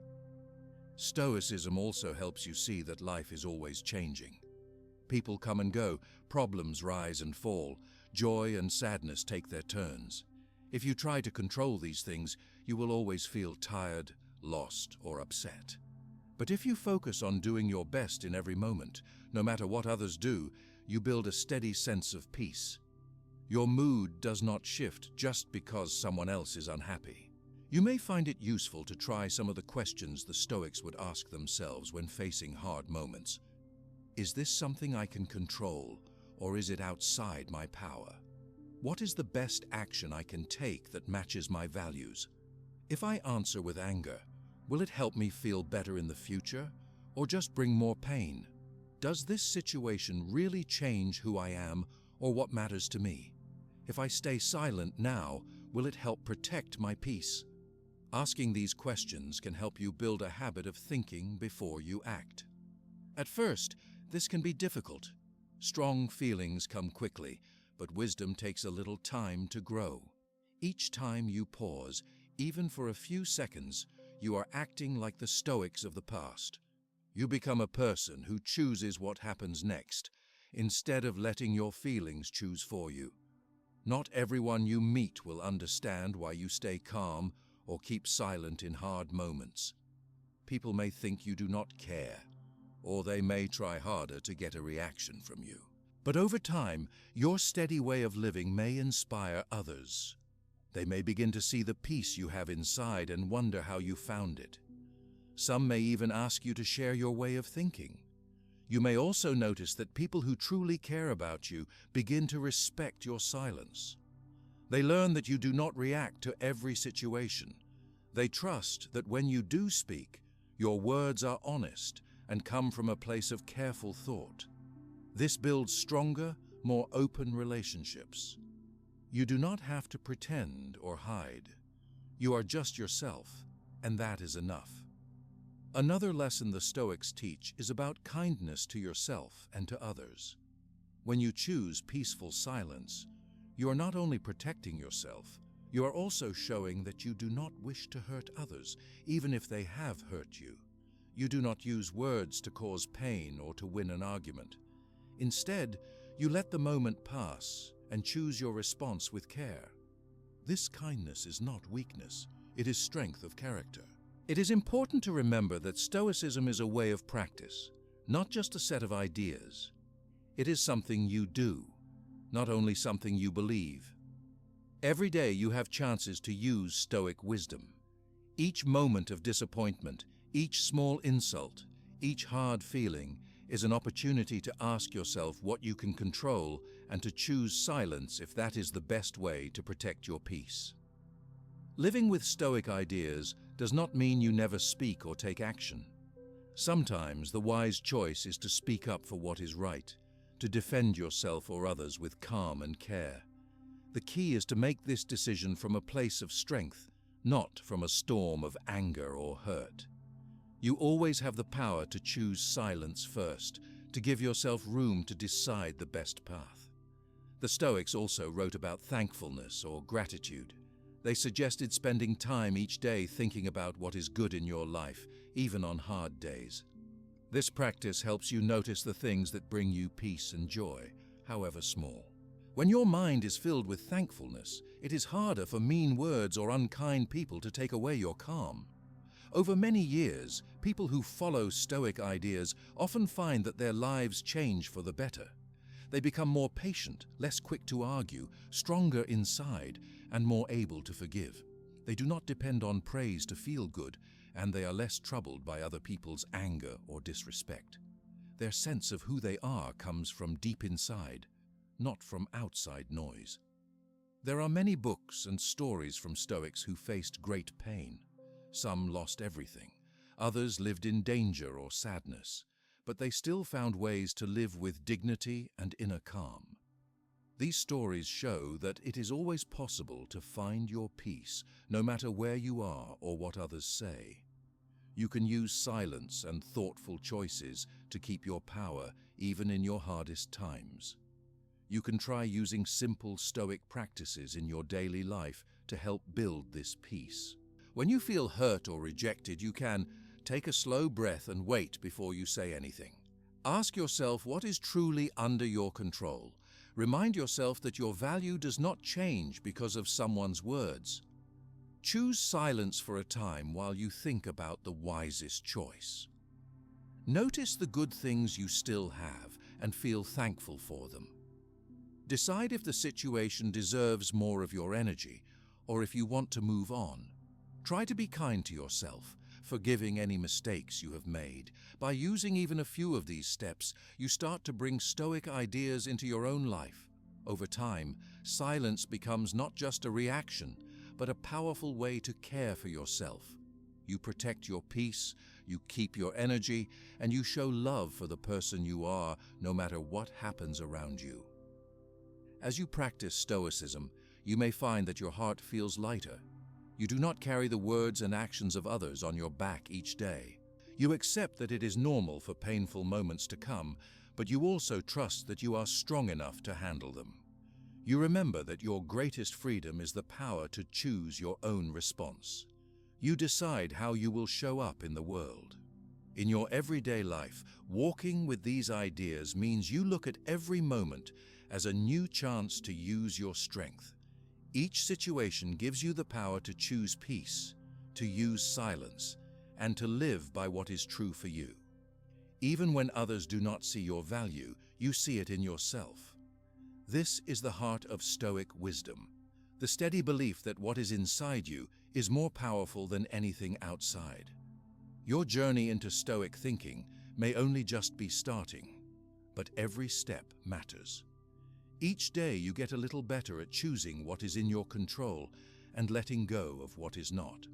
Stoicism also helps you see that life is always changing. People come and go, problems rise and fall, joy and sadness take their turns. If you try to control these things, you will always feel tired, lost, or upset. But if you focus on doing your best in every moment, no matter what others do, you build a steady sense of peace. Your mood does not shift just because someone else is unhappy. You may find it useful to try some of the questions the Stoics would ask themselves when facing hard moments. Is this something I can control, or is it outside my power? What is the best action I can take that matches my values? If I answer with anger, will it help me feel better in the future, or just bring more pain? Does this situation really change who I am or what matters to me? If I stay silent now, will it help protect my peace? Asking these questions can help you build a habit of thinking before you act. At first, this can be difficult. Strong feelings come quickly, but wisdom takes a little time to grow. Each time you pause, even for a few seconds, you are acting like the Stoics of the past. You become a person who chooses what happens next, instead of letting your feelings choose for you. Not everyone you meet will understand why you stay calm or keep silent in hard moments. People may think you do not care, or they may try harder to get a reaction from you. But over time, your steady way of living may inspire others. They may begin to see the peace you have inside and wonder how you found it. Some may even ask you to share your way of thinking. You may also notice that people who truly care about you begin to respect your silence. They learn that you do not react to every situation. They trust that when you do speak, your words are honest and come from a place of careful thought. This builds stronger, more open relationships. You do not have to pretend or hide. You are just yourself, and that is enough. Another lesson the Stoics teach is about kindness to yourself and to others. When you choose peaceful silence, you are not only protecting yourself, you are also showing that you do not wish to hurt others, even if they have hurt you. You do not use words to cause pain or to win an argument. Instead, you let the moment pass and choose your response with care. This kindness is not weakness, it is strength of character. It is important to remember that Stoicism is a way of practice, not just a set of ideas. It is something you do, not only something you believe. Every day you have chances to use Stoic wisdom. Each moment of disappointment, each small insult, each hard feeling is an opportunity to ask yourself what you can control and to choose silence if that is the best way to protect your peace. Living with Stoic ideas does not mean you never speak or take action. Sometimes the wise choice is to speak up for what is right, to defend yourself or others with calm and care. The key is to make this decision from a place of strength, not from a storm of anger or hurt. You always have the power to choose silence first, to give yourself room to decide the best path. The Stoics also wrote about thankfulness or gratitude. They suggested spending time each day thinking about what is good in your life, even on hard days. This practice helps you notice the things that bring you peace and joy, however small. When your mind is filled with thankfulness, it is harder for mean words or unkind people to take away your calm. Over many years, people who follow Stoic ideas often find that their lives change for the better. They become more patient, less quick to argue, stronger inside, and more able to forgive. They do not depend on praise to feel good, and they are less troubled by other people's anger or disrespect. Their sense of who they are comes from deep inside, not from outside noise. There are many books and stories from Stoics who faced great pain. Some lost everything, others lived in danger or sadness, but they still found ways to live with dignity and inner calm. These stories show that it is always possible to find your peace, no matter where you are or what others say. You can use silence and thoughtful choices to keep your power even in your hardest times. You can try using simple Stoic practices in your daily life to help build this peace. When you feel hurt or rejected, you can take a slow breath and wait before you say anything. Ask yourself what is truly under your control. Remind yourself that your value does not change because of someone's words. Choose silence for a time while you think about the wisest choice. Notice the good things you still have and feel thankful for them. Decide if the situation deserves more of your energy or if you want to move on. Try to be kind to yourself, forgiving any mistakes you have made. By using even a few of these steps, you start to bring Stoic ideas into your own life. Over time, silence becomes not just a reaction, but a powerful way to care for yourself. You protect your peace, you keep your energy, and you show love for the person you are, no matter what happens around you. As you practice Stoicism, you may find that your heart feels lighter. You do not carry the words and actions of others on your back each day. You accept that it is normal for painful moments to come, but you also trust that you are strong enough to handle them. You remember that your greatest freedom is the power to choose your own response. You decide how you will show up in the world. In your everyday life, walking with these ideas means you look at every moment as a new chance to use your strength. Each situation gives you the power to choose peace, to use silence, and to live by what is true for you. Even when others do not see your value, you see it in yourself. This is the heart of Stoic wisdom, the steady belief that what is inside you is more powerful than anything outside. Your journey into Stoic thinking may only just be starting, but every step matters. Each day you get a little better at choosing what is in your control and letting go of what is not.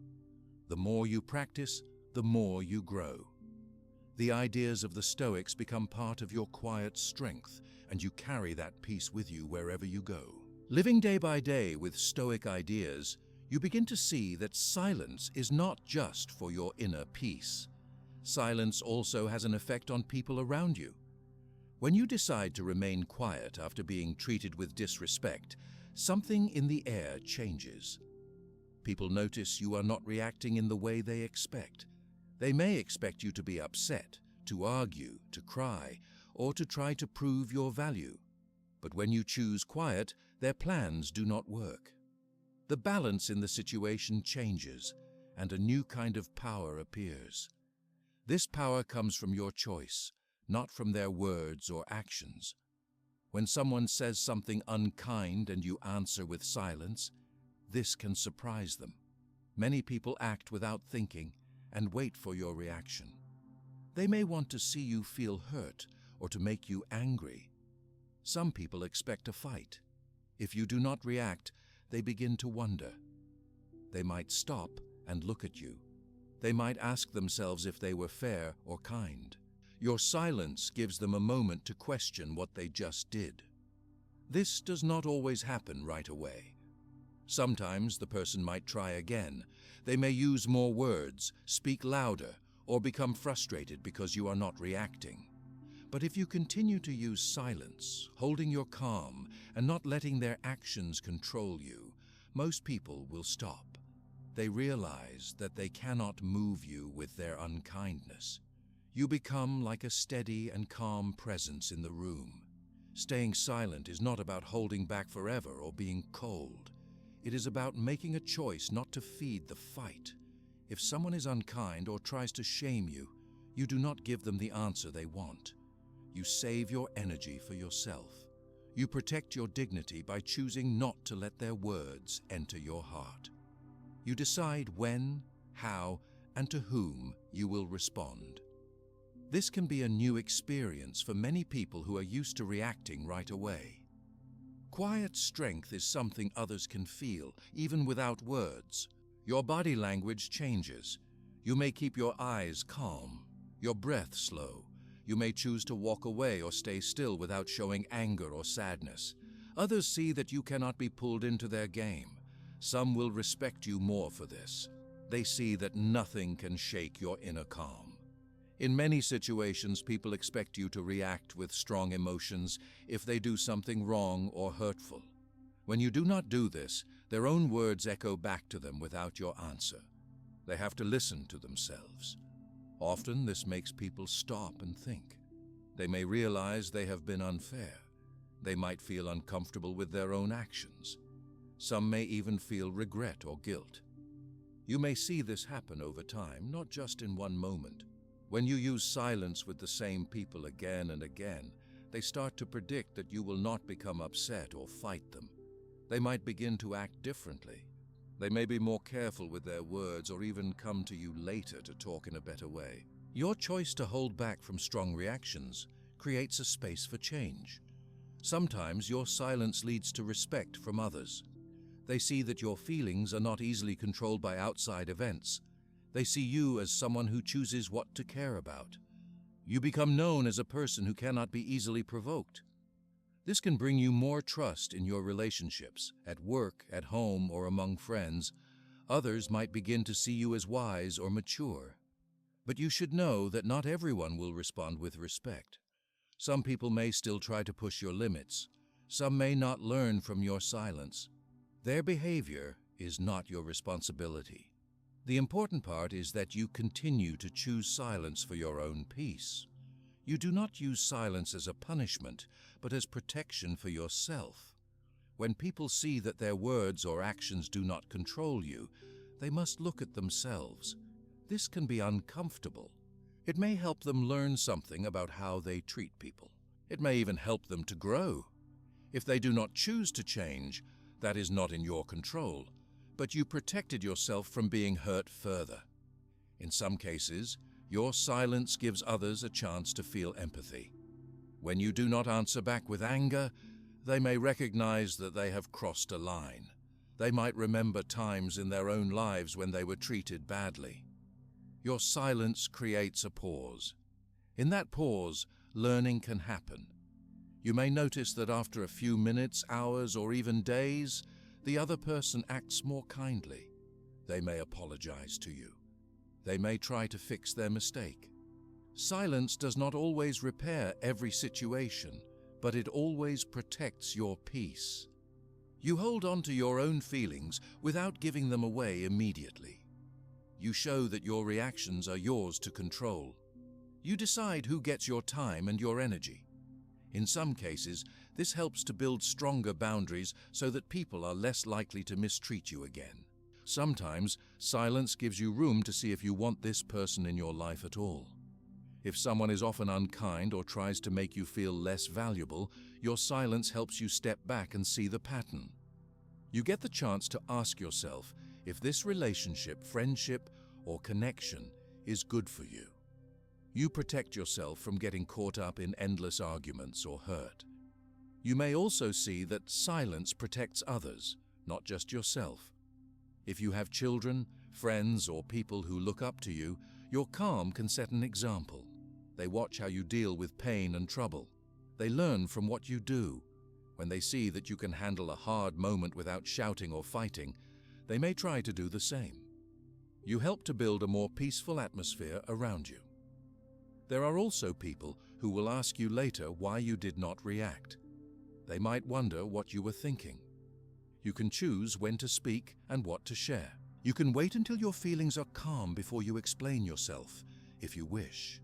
The more you practice, the more you grow. The ideas of the Stoics become part of your quiet strength, and you carry that peace with you wherever you go. Living day by day with Stoic ideas, you begin to see that silence is not just for your inner peace. Silence also has an effect on people around you. When you decide to remain quiet after being treated with disrespect, something in the air changes. People notice you are not reacting in the way they expect. They may expect you to be upset, to argue, to cry, or to try to prove your value. But when you choose quiet, their plans do not work. The balance in the situation changes, and a new kind of power appears. This power comes from your choice, not from their words or actions. When someone says something unkind and you answer with silence, this can surprise them. Many people act without thinking and wait for your reaction. They may want to see you feel hurt or to make you angry. Some people expect a fight. If you do not react, they begin to wonder. They might stop and look at you. They might ask themselves if they were fair or kind. Your silence gives them a moment to question what they just did. This does not always happen right away. Sometimes the person might try again. They may use more words, speak louder, or become frustrated because you are not reacting. But if you continue to use silence, holding your calm, and not letting their actions control you, most people will stop. They realize that they cannot move you with their unkindness. You become like a steady and calm presence in the room. Staying silent is not about holding back forever or being cold. It is about making a choice not to feed the fight. If someone is unkind or tries to shame you, you do not give them the answer they want. You save your energy for yourself. You protect your dignity by choosing not to let their words enter your heart. You decide when, how, and to whom you will respond. This can be a new experience for many people who are used to reacting right away. Quiet strength is something others can feel, even without words. Your body language changes. You may keep your eyes calm, your breath slow. You may choose to walk away or stay still without showing anger or sadness. Others see that you cannot be pulled into their game. Some will respect you more for this. They see that nothing can shake your inner calm. In many situations, people expect you to react with strong emotions if they do something wrong or hurtful. When you do not do this, their own words echo back to them without your answer. They have to listen to themselves. Often, this makes people stop and think. They may realize they have been unfair. They might feel uncomfortable with their own actions. Some may even feel regret or guilt. You may see this happen over time, not just in one moment. When you use silence with the same people again and again, they start to predict that you will not become upset or fight them. They might begin to act differently. They may be more careful with their words or even come to you later to talk in a better way. Your choice to hold back from strong reactions creates a space for change. Sometimes your silence leads to respect from others. They see that your feelings are not easily controlled by outside events. They see you as someone who chooses what to care about. You become known as a person who cannot be easily provoked. This can bring you more trust in your relationships, at work, at home, or among friends. Others might begin to see you as wise or mature. But you should know that not everyone will respond with respect. Some people may still try to push your limits. Some may not learn from your silence. Their behavior is not your responsibility. The important part is that you continue to choose silence for your own peace. You do not use silence as a punishment, but as protection for yourself. When people see that their words or actions do not control you, they must look at themselves. This can be uncomfortable. It may help them learn something about how they treat people. It may even help them to grow. If they do not choose to change, that is not in your control, but you protected yourself from being hurt further. In some cases, your silence gives others a chance to feel empathy. When you do not answer back with anger, they may recognize that they have crossed a line. They might remember times in their own lives when they were treated badly. Your silence creates a pause. In that pause, learning can happen. You may notice that after a few minutes, hours, or even days, the other person acts more kindly. They may apologize to you. They may try to fix their mistake. Silence does not always repair every situation, but it always protects your peace. You hold on to your own feelings without giving them away immediately. You show that your reactions are yours to control. You decide who gets your time and your energy. In some cases, This helps to build stronger boundaries so that people are less likely to mistreat you again. Sometimes, silence gives you room to see if you want this person in your life at all. If someone is often unkind or tries to make you feel less valuable, your silence helps you step back and see the pattern. You get the chance to ask yourself if this relationship, friendship, or connection is good for you. You protect yourself from getting caught up in endless arguments or hurt. You may also see that silence protects others, not just yourself. If you have children, friends, or people who look up to you, your calm can set an example. They watch how you deal with pain and trouble. They learn from what you do. When they see that you can handle a hard moment without shouting or fighting, they may try to do the same. You help to build a more peaceful atmosphere around you. There are also people who will ask you later why you did not react. They might wonder what you were thinking. You can choose when to speak and what to share. You can wait until your feelings are calm before you explain yourself, if you wish.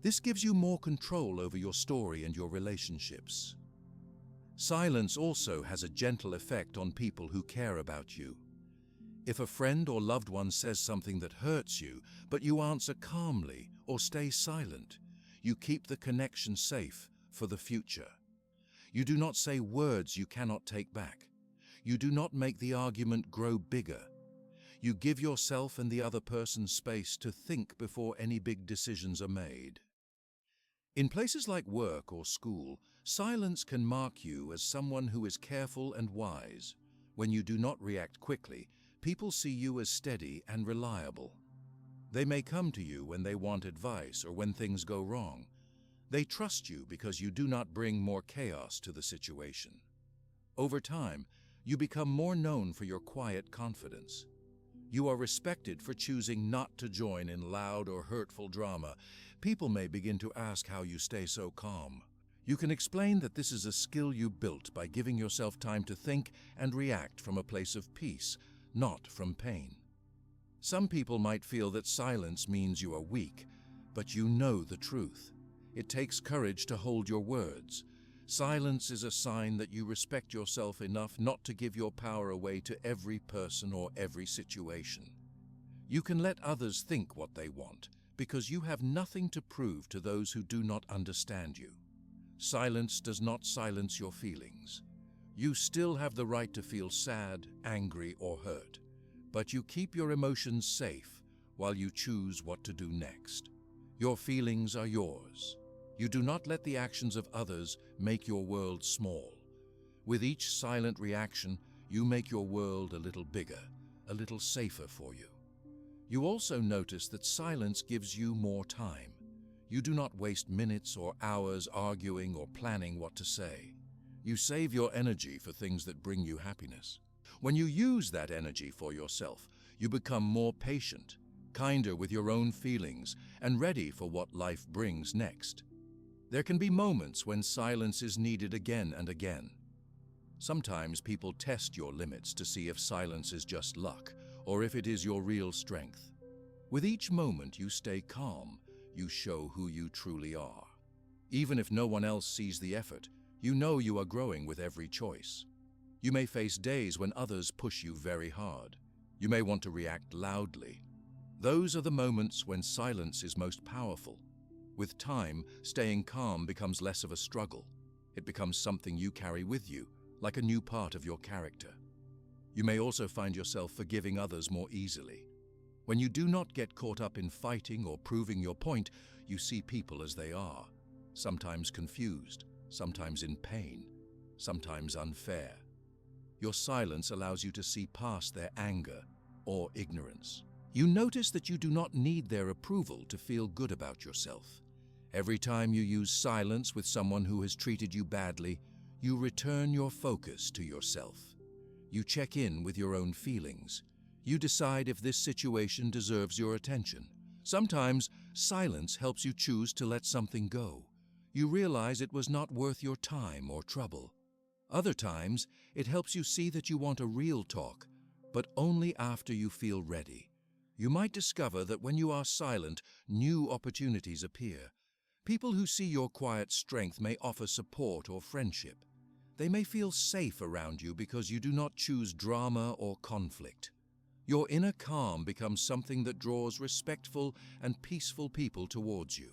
This gives you more control over your story and your relationships. Silence also has a gentle effect on people who care about you. If a friend or loved one says something that hurts you, but you answer calmly or stay silent, you keep the connection safe for the future. You do not say words you cannot take back. You do not make the argument grow bigger. You give yourself and the other person space to think before any big decisions are made. In places like work or school, silence can mark you as someone who is careful and wise. When you do not react quickly, people see you as steady and reliable. They may come to you when they want advice or when things go wrong. They trust you because you do not bring more chaos to the situation. Over time, you become more known for your quiet confidence. You are respected for choosing not to join in loud or hurtful drama. People may begin to ask how you stay so calm. You can explain that this is a skill you built by giving yourself time to think and react from a place of peace, not from pain. Some people might feel that silence means you are weak, but you know the truth. It takes courage to hold your words. Silence is a sign that you respect yourself enough not to give your power away to every person or every situation. You can let others think what they want, because you have nothing to prove to those who do not understand you. Silence does not silence your feelings. You still have the right to feel sad, angry, or hurt, but you keep your emotions safe while you choose what to do next. Your feelings are yours. You do not let the actions of others make your world small. With each silent reaction, you make your world a little bigger, a little safer for you. You also notice that silence gives you more time. You do not waste minutes or hours arguing or planning what to say. You save your energy for things that bring you happiness. When you use that energy for yourself, you become more patient, kinder with your own feelings, and ready for what life brings next. There can be moments when silence is needed again and again. Sometimes people test your limits to see if silence is just luck or if it is your real strength. With each moment you stay calm, you show who you truly are. Even if no one else sees the effort, you know you are growing with every choice. You may face days when others push you very hard. You may want to react loudly. Those are the moments when silence is most powerful. With time, staying calm becomes less of a struggle. It becomes something you carry with you, like a new part of your character. You may also find yourself forgiving others more easily. When you do not get caught up in fighting or proving your point, you see people as they are, sometimes confused, sometimes in pain, sometimes unfair. Your silence allows you to see past their anger or ignorance. You notice that you do not need their approval to feel good about yourself. Every time you use silence with someone who has treated you badly, you return your focus to yourself. You check in with your own feelings. You decide if this situation deserves your attention. Sometimes, silence helps you choose to let something go. You realize it was not worth your time or trouble. Other times, it helps you see that you want a real talk, but only after you feel ready. You might discover that when you are silent, new opportunities appear. People who see your quiet strength may offer support or friendship. They may feel safe around you because you do not choose drama or conflict. Your inner calm becomes something that draws respectful and peaceful people towards you.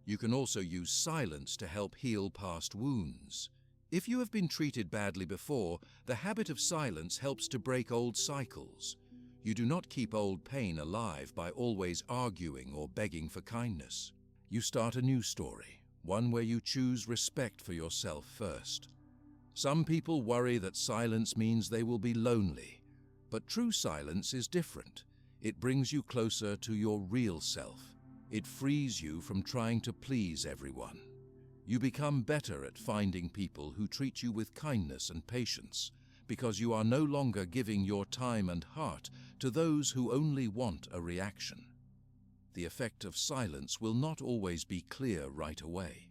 You can also use silence to help heal past wounds. If you have been treated badly before, the habit of silence helps to break old cycles. You do not keep old pain alive by always arguing or begging for kindness. You start a new story, one where you choose respect for yourself first. Some people worry that silence means they will be lonely, but true silence is different. It brings you closer to your real self. It frees you from trying to please everyone. You become better at finding people who treat you with kindness and patience, because you are no longer giving your time and heart to those who only want a reaction. The effect of silence will not always be clear right away.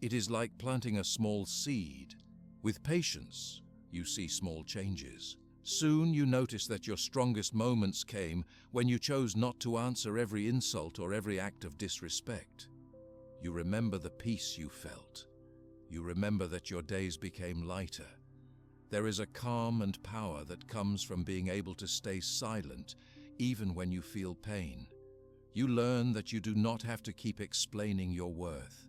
It is like planting a small seed. With patience, you see small changes. Soon you notice that your strongest moments came when you chose not to answer every insult or every act of disrespect. You remember the peace you felt. You remember that your days became lighter. There is a calm and power that comes from being able to stay silent even when you feel pain. You learn that you do not have to keep explaining your worth.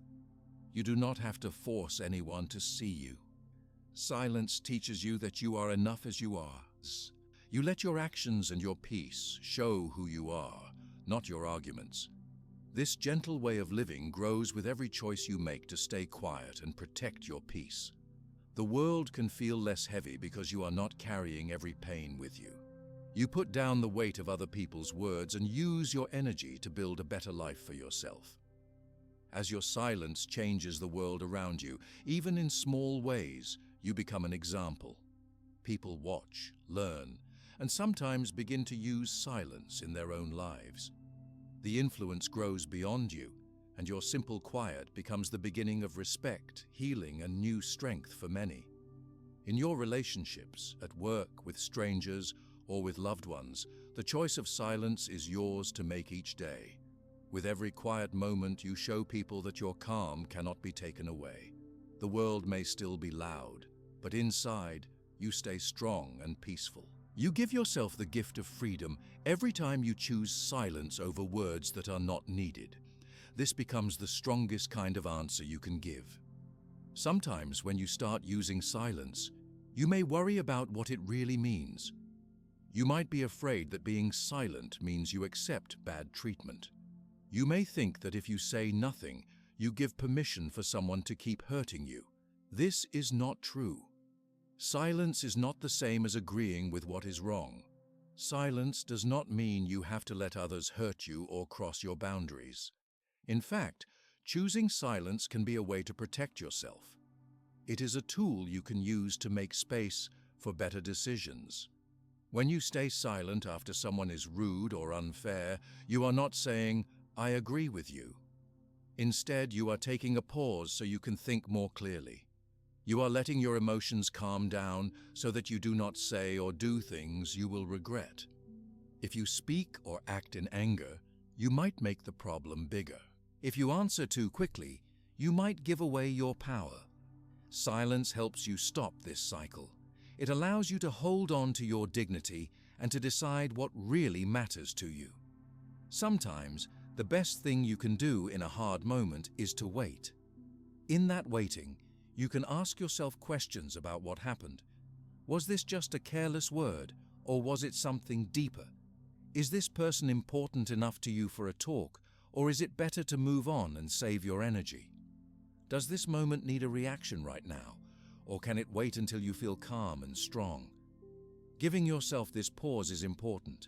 You do not have to force anyone to see you. Silence teaches you that you are enough as you are. You let your actions and your peace show who you are, not your arguments. This gentle way of living grows with every choice you make to stay quiet and protect your peace. The world can feel less heavy because you are not carrying every pain with you. You put down the weight of other people's words and use your energy to build a better life for yourself. As your silence changes the world around you, even in small ways, you become an example. People watch, learn, and sometimes begin to use silence in their own lives. The influence grows beyond you, and your simple quiet becomes the beginning of respect, healing, and new strength for many. In your relationships, at work, with strangers, or with loved ones, the choice of silence is yours to make each day. With every quiet moment, you show people that your calm cannot be taken away. The world may still be loud, but inside, you stay strong and peaceful. You give yourself the gift of freedom every time you choose silence over words that are not needed. This becomes the strongest kind of answer you can give. Sometimes when you start using silence, you may worry about what it really means. You might be afraid that being silent means you accept bad treatment. You may think that if you say nothing, you give permission for someone to keep hurting you. This is not true. Silence is not the same as agreeing with what is wrong. Silence does not mean you have to let others hurt you or cross your boundaries. In fact, choosing silence can be a way to protect yourself. It is a tool you can use to make space for better decisions. When you stay silent after someone is rude or unfair, you are not saying, "I agree with you." Instead, you are taking a pause so you can think more clearly. You are letting your emotions calm down so that you do not say or do things you will regret. If you speak or act in anger, you might make the problem bigger. If you answer too quickly, you might give away your power. Silence helps you stop this cycle. It allows you to hold on to your dignity and to decide what really matters to you. Sometimes, the best thing you can do in a hard moment is to wait. In that waiting, you can ask yourself questions about what happened. Was this just a careless word, or was it something deeper? Is this person important enough to you for a talk, or is it better to move on and save your energy? Does this moment need a reaction right now, or can it wait until you feel calm and strong? Giving yourself this pause is important.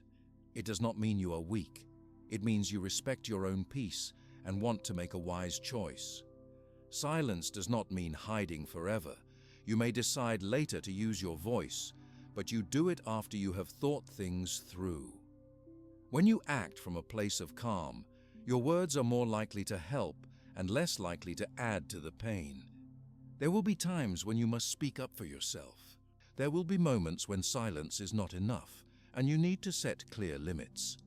It does not mean you are weak. It means you respect your own peace and want to make a wise choice. Silence does not mean hiding forever. You may decide later to use your voice, but you do it after you have thought things through. When you act from a place of calm, your words are more likely to help and less likely to add to the pain. There will be times when you must speak up for yourself. There will be moments when silence is not enough, and you need to set clear limits.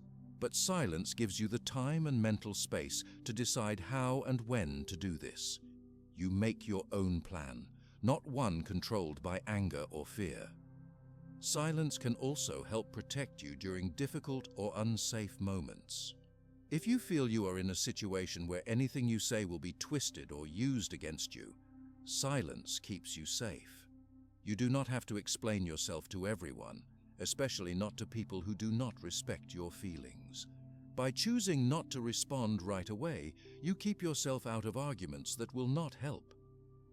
but silence gives you the time and mental space to decide how and when to do this. You make your own plan, not one controlled by anger or fear. Silence can also help protect you during difficult or unsafe moments. If you feel you are in a situation where anything you say will be twisted or used against you, silence keeps you safe. You do not have to explain yourself to everyone, especially not to people who do not respect your feelings. By choosing not to respond right away, you keep yourself out of arguments that will not help.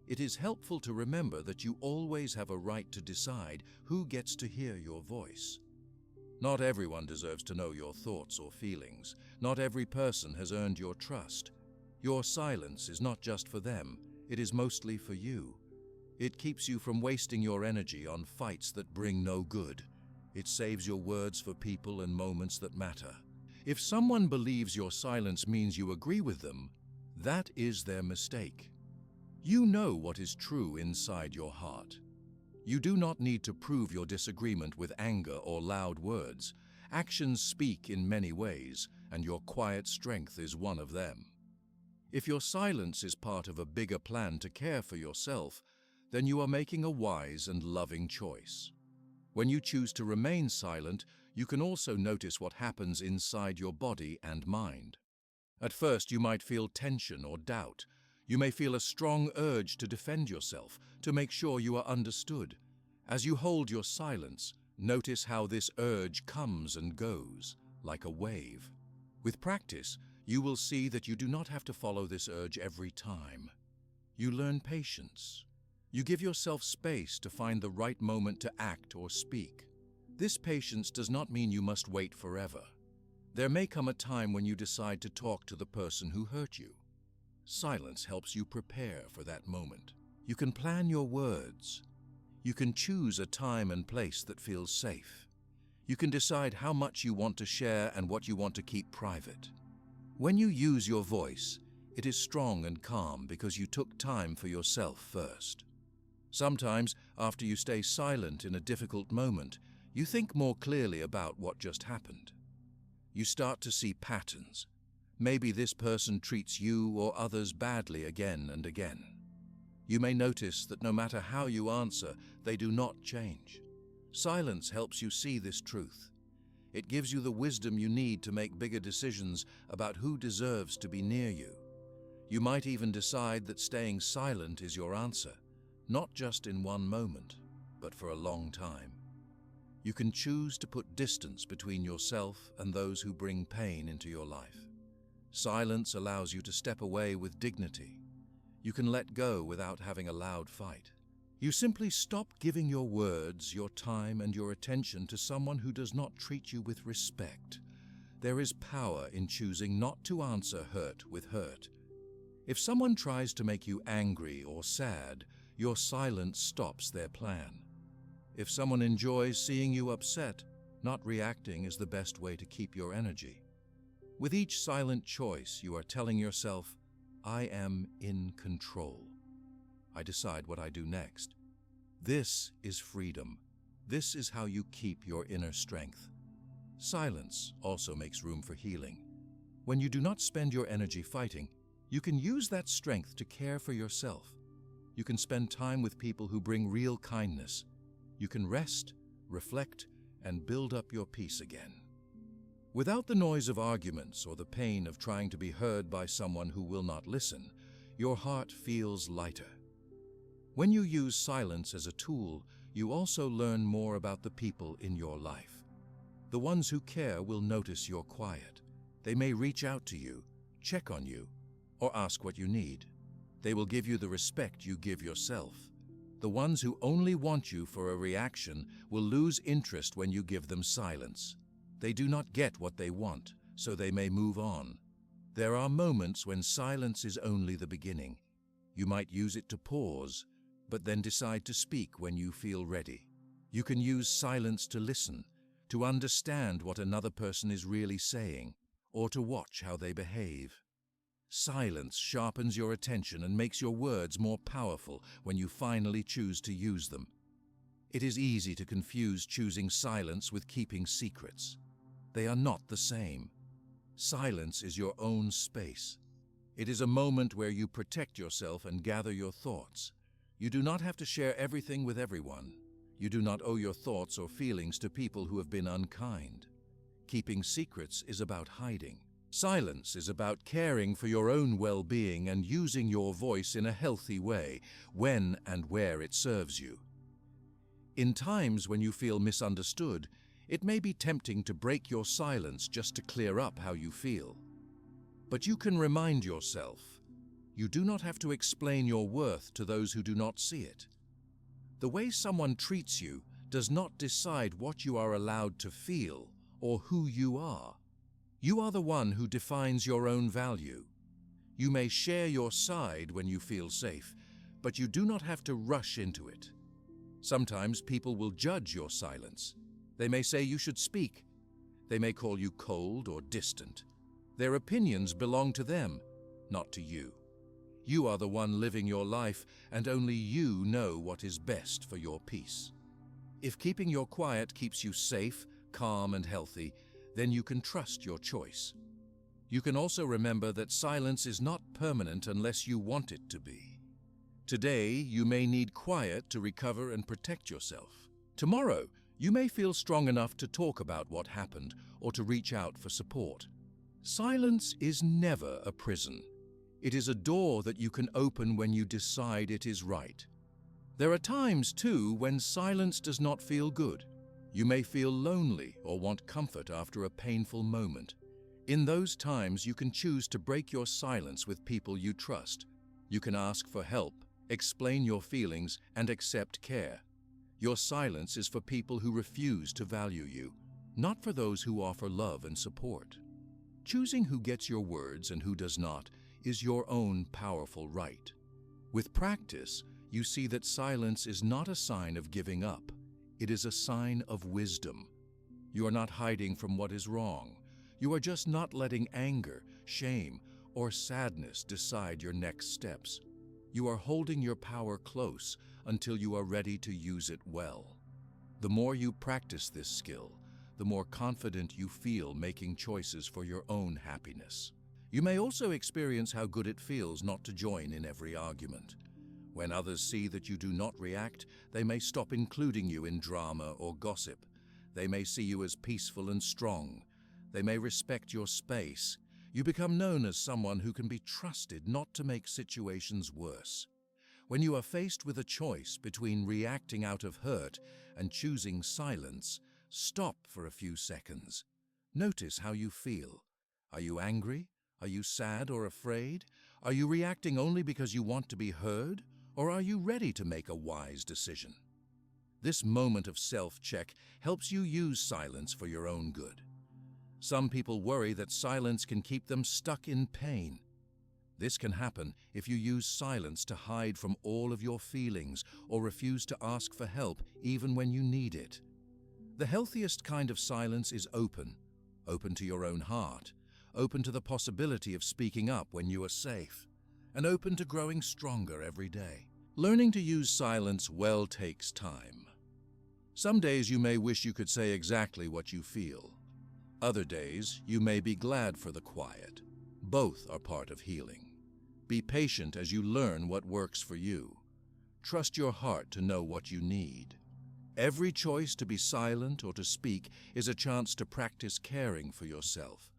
It is helpful to remember that you always have a right to decide who gets to hear your voice. Not everyone deserves to know your thoughts or feelings. Not every person has earned your trust. Your silence is not just for them, it is mostly for you. It keeps you from wasting your energy on fights that bring no good. It saves your words for people and moments that matter. If someone believes your silence means you agree with them, that is their mistake. You know what is true inside your heart. You do not need to prove your disagreement with anger or loud words. Actions speak in many ways, and your quiet strength is one of them. If your silence is part of a bigger plan to care for yourself, then you are making a wise and loving choice. When you choose to remain silent, you can also notice what happens inside your body and mind. At first, you might feel tension or doubt. You may feel a strong urge to defend yourself, to make sure you are understood. As you hold your silence, notice how this urge comes and goes, like a wave. With practice, you will see that you do not have to follow this urge every time. You learn patience. You give yourself space to find the right moment to act or speak. This patience does not mean you must wait forever. There may come a time when you decide to talk to the person who hurt you. Silence helps you prepare for that moment. You can plan your words. You can choose a time and place that feels safe. You can decide how much you want to share and what you want to keep private. When you use your voice, it is strong and calm because you took time for yourself first. Sometimes, after you stay silent in a difficult moment, you think more clearly about what just happened. You start to see patterns. Maybe this person treats you or others badly again and again. You may notice that no matter how you answer, they do not change. Silence helps you see this truth. It gives you the wisdom you need to make bigger decisions about who deserves to be near you. You might even decide that staying silent is your answer, not just in one moment, but for a long time. You can choose to put distance between yourself and those who bring pain into your life. Silence allows you to step away with dignity. You can let go without having a loud fight. You simply stop giving your words, your time, and your attention to someone who does not treat you with respect. There is power in choosing not to answer hurt with hurt. If someone tries to make you angry or sad, your silence stops their plan. If someone enjoys seeing you upset, not reacting is the best way to keep your energy. With each silent choice, you are telling yourself, I am in control. I decide what I do next. This is freedom. This is how you keep your inner strength. Silence also makes room for healing. When you do not spend your energy fighting, you can use that strength to care for yourself. You can spend time with people who bring real kindness. You can rest, reflect, and build up your peace again. Without the noise of arguments or the pain of trying to be heard by someone who will not listen, your heart feels lighter. When you use silence as a tool, you also learn more about the people in your life. The ones who care will notice you're quiet. They may reach out to you, check on you, or ask what you need. They will give you the respect you give yourself. The ones who only want you for a reaction will lose interest when you give them silence. They do not get what they want, so they may move on. There are moments when silence is only the beginning. You might use it to pause, but then decide to speak when you feel ready. You can use silence to listen, to understand what another person is really saying, or to watch how they behave. Silence sharpens your attention and makes your words more powerful when you finally choose to use them. It is easy to confuse choosing silence with keeping secrets. They are not the same. Silence is your own space. It is a moment where you protect yourself and gather your thoughts. You do not have to share everything with everyone. You do not owe your thoughts or feelings to people who have been unkind. Keeping secrets is about hiding. Silence is about caring for your own well-being and using your voice in a healthy way, when and where it serves you. In times when you feel misunderstood, it may be tempting to break your silence just to clear up how you feel. But you can remind yourself, you do not have to explain your worth to those who do not see it. The way someone treats you does not decide what you are allowed to feel or who you are. You are the one who defines your own value. You may share your side when you feel safe, but you do not have to rush into it. Sometimes people will judge your silence. They may say you should speak. They may call you cold or distant. Their opinions belong to them, not to you. You are the one living your life, and only you know what is best for your peace. If keeping your quiet keeps you safe, calm, and healthy, then you can trust your choice. You can also remember that silence is not permanent unless you want it to be. Today, you may need quiet to recover and protect yourself. Tomorrow, you may feel strong enough to talk about what happened or to reach out for support. Silence is never a prison. It is a door that you can open when you decide it is right. There are times, too, when silence does not feel good. You may feel lonely or want comfort after a painful moment. In those times, you can choose to break your silence with people you trust. You can ask for help, explain your feelings, and accept care. Your silence is for people who refuse to value you, not for those who offer love and support. Choosing who gets your words and who does not is your own powerful right. With practice, you see that silence is not a sign of giving up. It is a sign of wisdom. You are not hiding from what is wrong. You are just not letting anger, shame, or sadness decide your next steps. You are holding your power close until you are ready to use it well. The more you practice this skill, the more confident you feel making choices for your own happiness. You may also experience how good it feels not to join in every argument. When others see that you do not react, they may stop including you in drama or gossip. They may see you as peaceful and strong. They may respect your space. You become known as someone who can be trusted not to make situations worse. When you are faced with a choice between reacting out of hurt and choosing silence, stop for a few seconds. Notice how you feel. Are you angry? Are you sad or afraid? Are you reacting only because you want to be heard? Or are you ready to make a wise decision? This moment of self-check helps you use silence for your own good. Some people worry that silence can keep them stuck in pain. This can happen if you use silence to hide from all of your feelings or refuse to ask for help even when you need it. The healthiest kind of silence is open to your own heart, open to the possibility of speaking up when you are safe, and open to growing stronger every day. Learning to use silence well takes time. Some days you may wish you could say exactly what you feel. Other days you may be glad for the quiet. Both are part of healing. Be patient as you learn what works for you. Trust your heart to know what you need. Every choice to be silent or to speak is a chance to practice caring for yourself.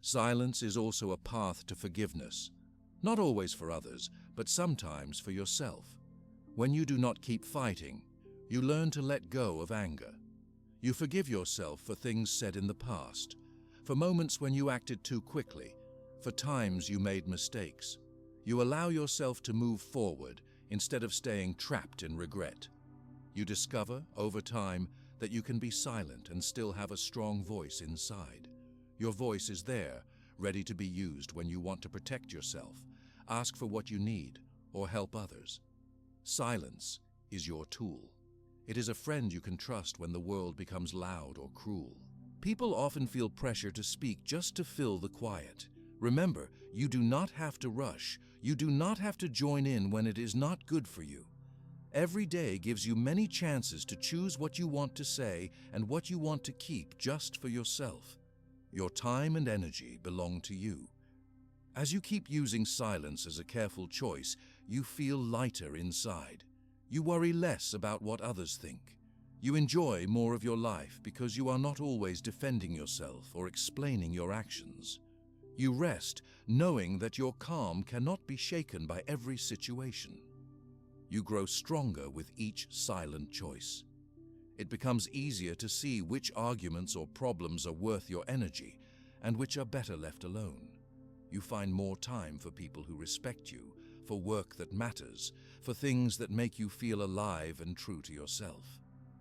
Silence is also a path to forgiveness. Not always for others, but sometimes for yourself. When you do not keep fighting, you learn to let go of anger. You forgive yourself for things said in the past, for moments when you acted too quickly, for times you made mistakes. You allow yourself to move forward instead of staying trapped in regret. You discover, over time, that you can be silent and still have a strong voice inside. Your voice is there, ready to be used when you want to protect yourself, ask for what you need, or help others. Silence is your tool. It is a friend you can trust when the world becomes loud or cruel. People often feel pressure to speak just to fill the quiet. Remember, you do not have to rush. You do not have to join in when it is not good for you. Every day gives you many chances to choose what you want to say and what you want to keep just for yourself. Your time and energy belong to you. As you keep using silence as a careful choice, you feel lighter inside. You worry less about what others think. You enjoy more of your life because you are not always defending yourself or explaining your actions. You rest knowing that your calm cannot be shaken by every situation. You grow stronger with each silent choice. It becomes easier to see which arguments or problems are worth your energy and which are better left alone. You find more time for people who respect you, for work that matters, for things that make you feel alive and true to yourself.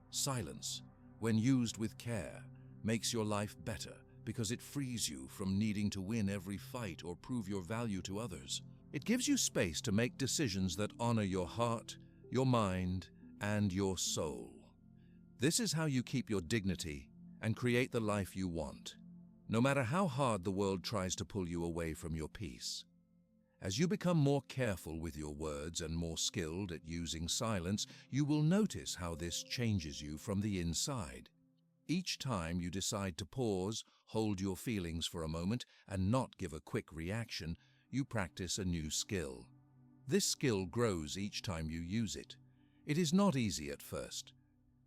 Silence, when used with care, makes your life better because it frees you from needing to win every fight or prove your value to others. It gives you space to make decisions that honor your heart, your mind, and your soul. This is how you keep your dignity and create the life you want, no matter how hard the world tries to pull you away from your peace. As you become more careful with your words and more skilled at using silence, you will notice how this changes you from the inside. Each time you decide to pause, hold your feelings for a moment, and not give a quick reaction, you practice a new skill. This skill grows each time you use it. It is not easy at first.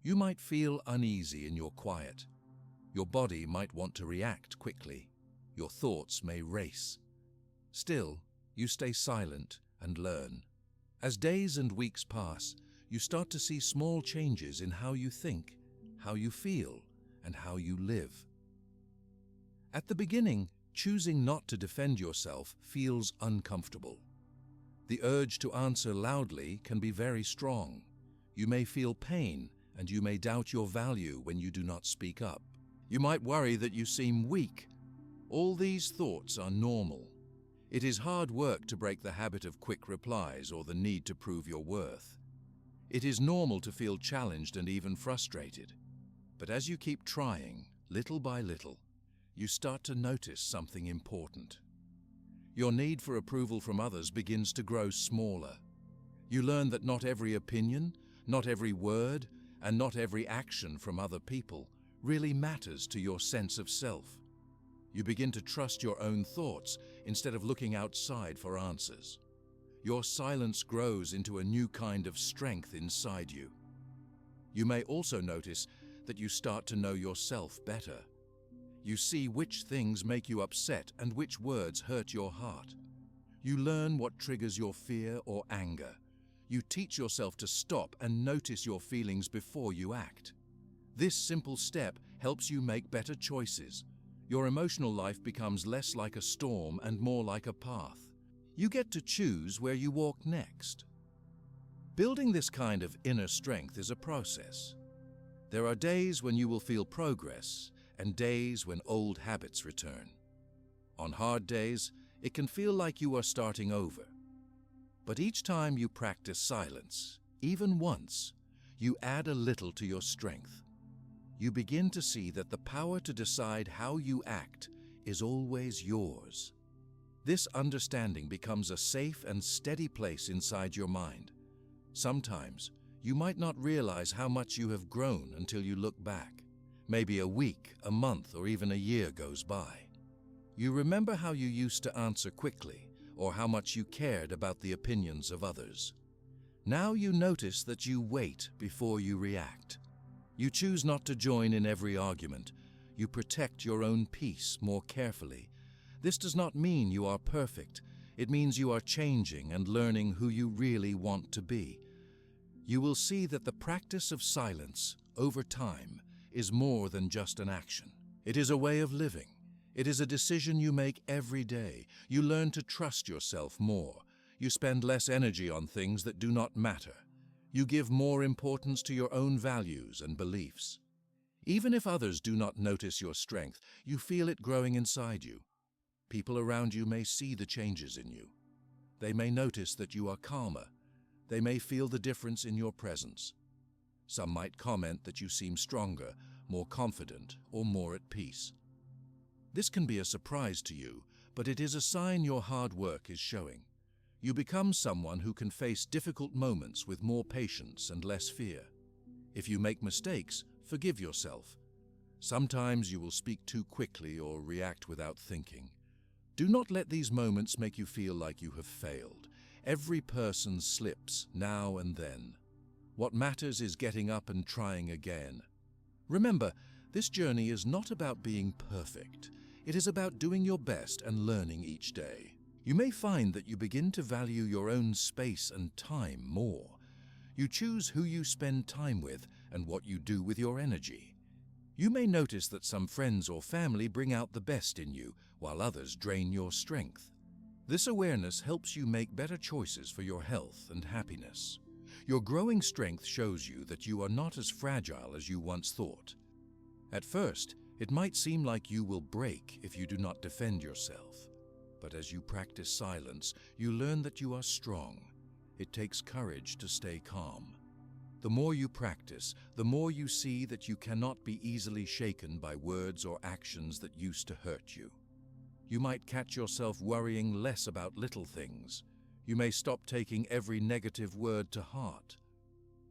You might feel uneasy in your quiet. Your body might want to react quickly. Your thoughts may race. Still, you stay silent and learn. As days and weeks pass, you start to see small changes in how you think, how you feel, and how you live. At the beginning, choosing not to defend yourself feels uncomfortable. The urge to answer loudly can be very strong. You may feel pain, and you may doubt your value when you do not speak up. You might worry that you seem weak. All these thoughts are normal. It is hard work to break the habit of quick replies or the need to prove your worth. It is normal to feel challenged and even frustrated. But as you keep trying, little by little, you start to notice something important. Your need for approval from others begins to grow smaller. You learn that not every opinion, not every word, and not every action from other people really matters to your sense of self. You begin to trust your own thoughts instead of looking outside for answers. Your silence grows into a new kind of strength inside you. You may also notice that you start to know yourself better. You see which things make you upset and which words hurt your heart. You learn what triggers your fear or anger. You teach yourself to stop and notice your feelings before you act. This simple step helps you make better choices. Your emotional life becomes less like a storm and more like a path. You get to choose where you walk next. Building this kind of inner strength is a process. There are days when you will feel progress and days when old habits return. On hard days, it can feel like you are starting over. But each time you practice silence, even once, you add a little to your strength. You begin to see that the power to decide how you act is always yours. This understanding becomes a safe and steady place inside your mind. Sometimes, you might not realize how much you have grown until you look back. Maybe a week, a month, or even a year goes by. You remember how you used to answer quickly, or how much you cared about the opinions of others. Now you notice that you wait before you react. You choose not to join in every argument. You protect your own peace more carefully. This does not mean you are perfect. It means you are changing and learning who you really want to be. You will see that the practice of silence, over time, is more than just an action. It is a way of living. It is a decision you make every day. You learn to trust yourself more. You spend less energy on things that do not matter. You give more importance to your own values and beliefs. Even if others do not notice your strength, you feel it growing inside you. People around you may see the changes in you. They may notice that you are calmer. They may feel the difference in your presence. Some might comment that you seem stronger, more confident, or more at peace. This can be a surprise to you, but it is a sign your hard work is showing. You become someone who can face difficult moments with more patience and less fear. If you make mistakes, forgive yourself. Sometimes you will speak too quickly or react without thinking. Do not let these moments make you feel like you have failed. Every person slips now and then. What matters is getting up and trying again. Remember, this journey is not about being perfect. It is about doing your best and learning each day. You may find that you begin to value your own space and time more. You choose who you spend time with and what you do with your energy. You may notice that some friends or family bring out the best in you, while others drain your strength. This awareness helps you make better choices for your health and happiness. Your growing strength shows you that you are not as fragile as you once thought. At first, it might seem like you will break if you do not defend yourself. But as you practice silence, you learn that you are strong. It takes courage to stay calm. The more you practice, the more you see that you cannot be easily shaken by words or actions that used to hurt you. You might catch yourself worrying less about little things. You may stop taking every negative word to heart.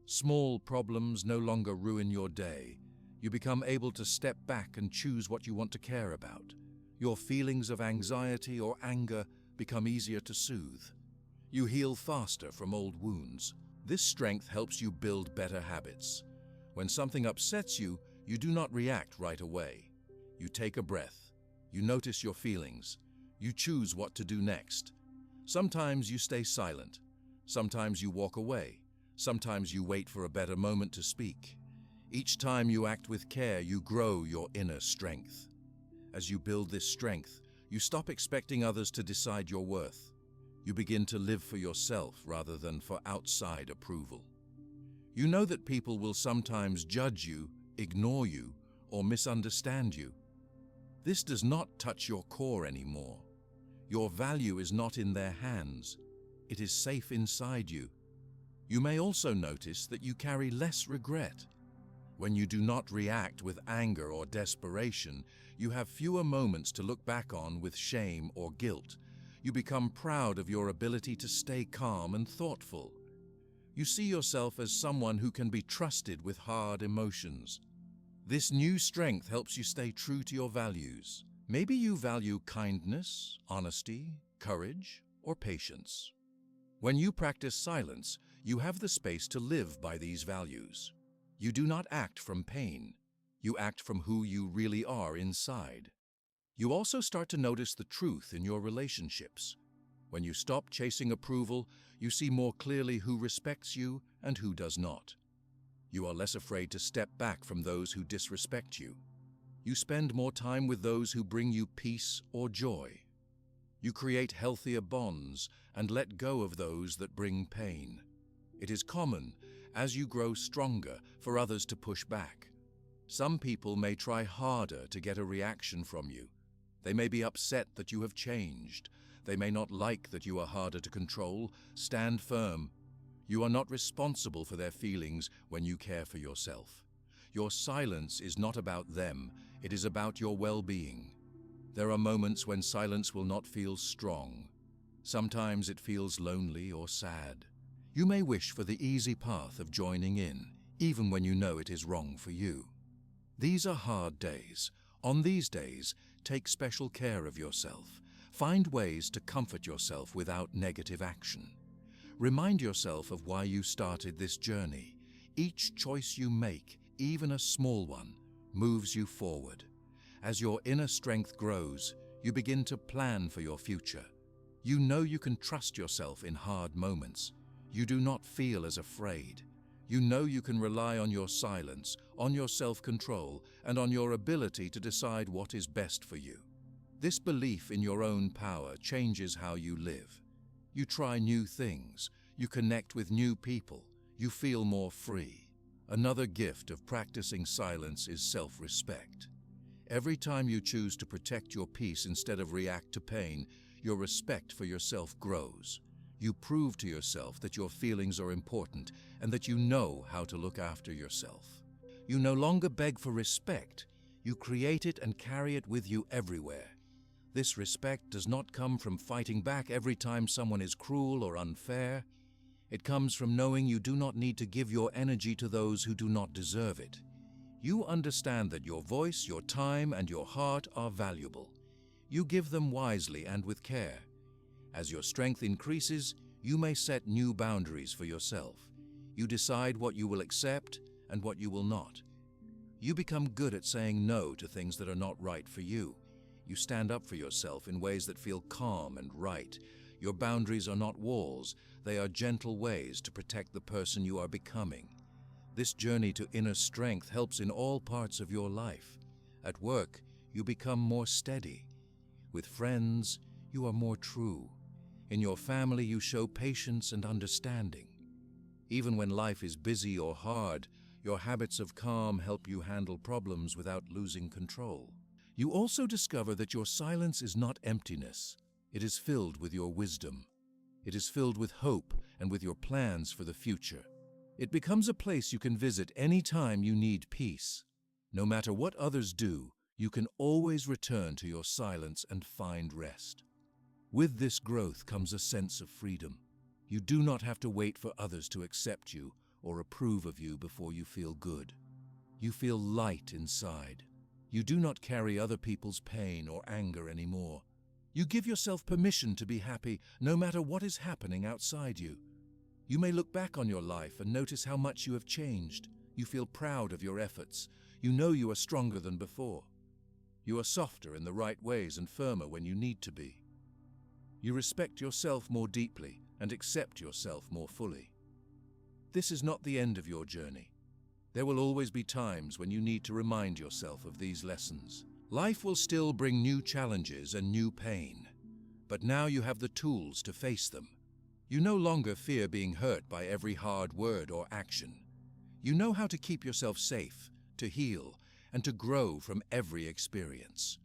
Small problems no longer ruin your day. You become able to step back and choose what you want to care about. Your feelings of anxiety or anger become easier to soothe. You heal faster from old wounds. This strength helps you build better habits. When something upsets you, you do not react right away. You take a breath. You notice your feelings. You choose what to do next. Sometimes you stay silent. Sometimes you walk away. Sometimes you wait for a better moment to speak. Each time you act with care, you grow your inner strength. As you build this strength, you stop expecting others to decide your worth. You begin to live for yourself rather than for outside approval. You know that people will sometimes judge you, ignore you, or misunderstand you. This does not touch your core anymore. Your value is not in their hands. It is safe inside you. You may also notice that you carry less regret. When you do not react with anger or desperation, you have fewer moments to look back on with shame or guilt. You become proud of your ability to stay calm and thoughtful. You see yourself as someone who can be trusted with hard emotions. This new strength helps you stay true to your values. Maybe you value kindness, honesty, courage, or patience. When you practice silence, you have the space to live by these values. You do not act from pain. You act from who you really are inside. You also start to notice the truth in your relationships. When you stop chasing approval, you see more clearly who respects you and who does not. You are less afraid to step back from those who disrespect you. You spend more time with those who bring you peace or joy. You create healthier bonds and let go of those that bring pain. It is common, as you grow stronger, for others to push back. Some people may try harder to get a reaction from you. They may be upset that you have changed. They may not like that you are harder to control. Stand firm. You are not responsible for their feelings when you care for yourself. Your silence is not about them. It is about your well-being. There are moments when silence will not feel strong. Sometimes it feels lonely or sad. You may wish for the easy path of joining in, even when you know it is wrong for you. These are hard days. On these days, take special care of yourself. Find ways to comfort yourself without negative action. Remind yourself of why you started this journey. Each choice you make, even a small one, moves you forward. As your inner strength grows, you begin to plan for your future. You know you can trust yourself in hard moments. You do not feel as afraid. You know you can rely on your silence, on your self-control, and on your ability to decide what is best for you. This belief in your own power changes how you live. You try new things. You connect with new people. You feel more free. Another gift of practicing silence is self-respect. Every time you choose to protect your peace instead of react to pain, your respect for yourself grows. You prove to yourself that your feelings are important and that you know how to look after yourself. You no longer beg for respect. You create it and carry it with you everywhere. This respect does not come from fighting back every time someone is cruel or unfair. It comes from knowing you do not need to give your energy to those who do not deserve it. You understand that your voice, your time, and your heart are valuable. You give them wisely and with care. As your strength increases, you may set new boundaries for yourself. You decide what you will accept and what you will not. You become good at saying no to things that are not right for you. You stand up for yourself in ways that feel calm and right. Your boundaries are not walls, they are gentle ways to protect the person you are becoming. This journey to inner strength helps in all parts of your life. At work, you become more steady. With friends, you are more true. In your family, you show patience and understanding. Even when life is busy or hard, your habits of calm help you handle problems without losing control. You also discover that your silence is not emptiness. It is filled with your wisdom. It is filled with hope and with your plans for the future. It becomes a place you can visit any time you need peace. No matter what others do, you can always return to your silence and find rest. With this growth comes a sense of freedom. You do not have to wait for others to accept you or approve of you before you feel good. You feel light inside. You do not carry other people's pain or anger anymore. You give yourself permission to be happy no matter what is happening outside you. You may look back on your life and notice how much you have changed. You feel proud of your efforts. You know you are stronger than before. You are softer in the right ways and firmer when you need to be. You respect yourself more deeply and accept yourself more fully. This is not the end of your journey. There will always be times when you need to remind yourself of these lessons. Life will still bring new challenges and new pain, but now you have the tools to face them. You no longer fear being hurt by every hard word or action. You know how to keep yourself safe, to heal, and to grow from every experience.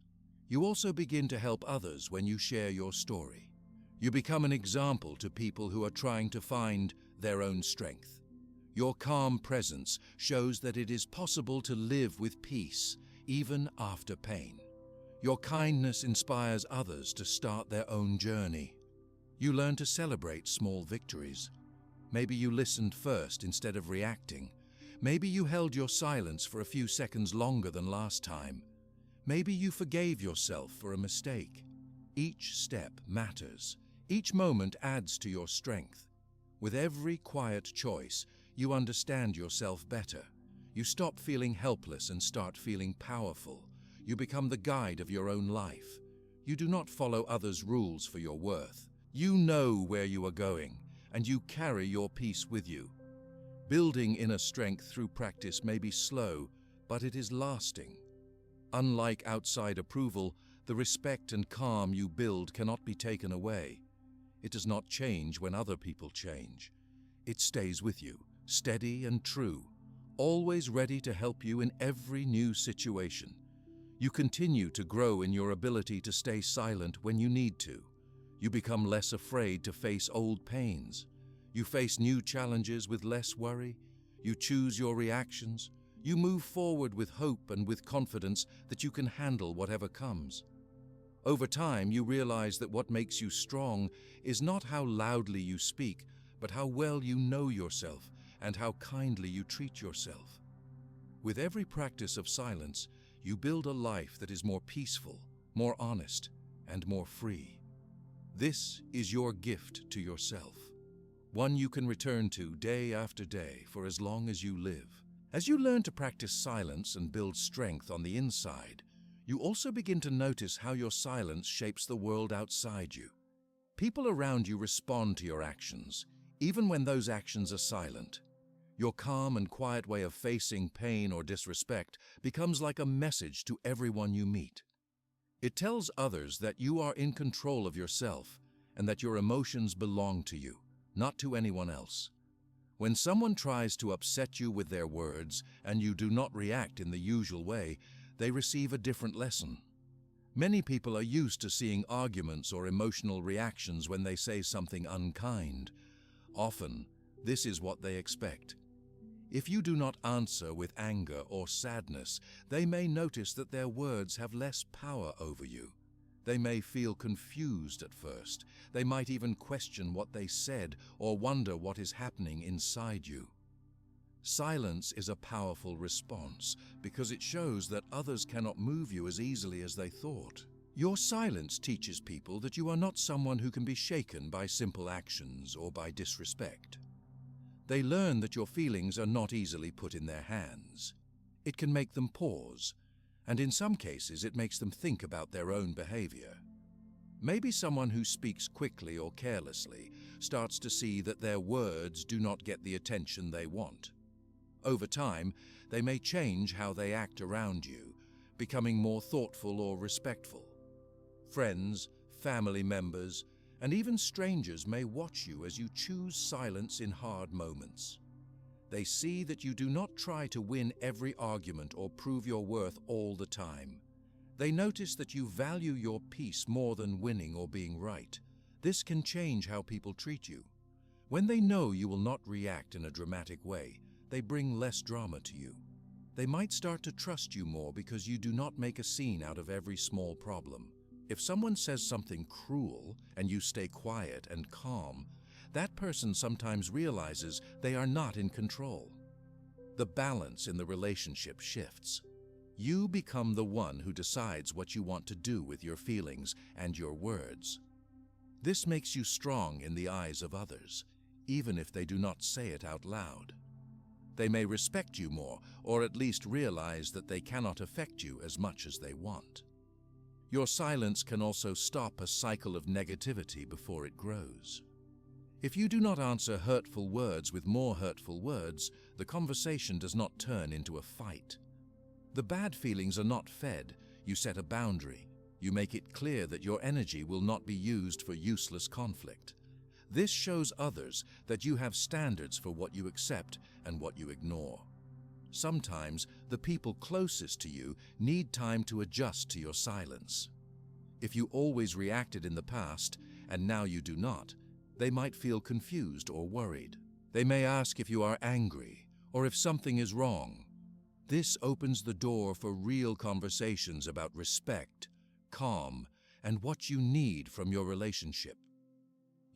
You also begin to help others when you share your story. You become an example to people who are trying to find their own strength. Your calm presence shows that it is possible to live with peace, even after pain. Your kindness inspires others to start their own journey. You learn to celebrate small victories. Maybe you listened first instead of reacting. Maybe you held your silence for a few seconds longer than last time. Maybe you forgave yourself for a mistake. Each step matters. Each moment adds to your strength. With every quiet choice, you understand yourself better. You stop feeling helpless and start feeling powerful. You become the guide of your own life. You do not follow others' rules for your worth. You know where you are going, and you carry your peace with you. Building inner strength through practice may be slow, but it is lasting. Unlike outside approval, the respect and calm you build cannot be taken away. It does not change when other people change. It stays with you, steady and true, always ready to help you in every new situation. You continue to grow in your ability to stay silent when you need to. You become less afraid to face old pains. You face new challenges with less worry. You choose your reactions. You move forward with hope and with confidence that you can handle whatever comes. Over time, you realize that what makes you strong is not how loudly you speak, but how well you know yourself and how kindly you treat yourself. With every practice of silence, you build a life that is more peaceful, more honest, and more free. This is your gift to yourself, one you can return to day after day for as long as you live. As you learn to practice silence and build strength on the inside, you also begin to notice how your silence shapes the world outside you. People around you respond to your actions, even when those actions are silent. Your calm and quiet way of facing pain or disrespect becomes like a message to everyone you meet. It tells others that you are in control of yourself and that your emotions belong to you, not to anyone else. When someone tries to upset you with their words and you do not react in the usual way, they receive a different lesson. Many people are used to seeing arguments or emotional reactions when they say something unkind. Often, this is what they expect. If you do not answer with anger or sadness, they may notice that their words have less power over you. They may feel confused at first. They might even question what they said or wonder what is happening inside you. Silence is a powerful response because it shows that others cannot move you as easily as they thought. Your silence teaches people that you are not someone who can be shaken by simple actions or by disrespect. They learn that your feelings are not easily put in their hands. It can make them pause, and in some cases it makes them think about their own behavior. Maybe someone who speaks quickly or carelessly starts to see that their words do not get the attention they want. Over time, they may change how they act around you, becoming more thoughtful or respectful. Friends, family members, and even strangers may watch you as you choose silence in hard moments. They see that you do not try to win every argument or prove your worth all the time. They notice that you value your peace more than winning or being right. This can change how people treat you. When they know you will not react in a dramatic way, they bring less drama to you. They might start to trust you more because you do not make a scene out of every small problem. If someone says something cruel and you stay quiet and calm, that person sometimes realizes they are not in control. The balance in the relationship shifts. You become the one who decides what you want to do with your feelings and your words. This makes you strong in the eyes of others, even if they do not say it out loud. They may respect you more, or at least realize that they cannot affect you as much as they want. Your silence can also stop a cycle of negativity before it grows. If you do not answer hurtful words with more hurtful words, the conversation does not turn into a fight. The bad feelings are not fed. You set a boundary. You make it clear that your energy will not be used for useless conflict. This shows others that you have standards for what you accept and what you ignore. Sometimes the people closest to you need time to adjust to your silence. If you always reacted in the past and now you do not, they might feel confused or worried. They may ask if you are angry or if something is wrong. This opens the door for real conversations about respect, calm, and what you need from your relationship.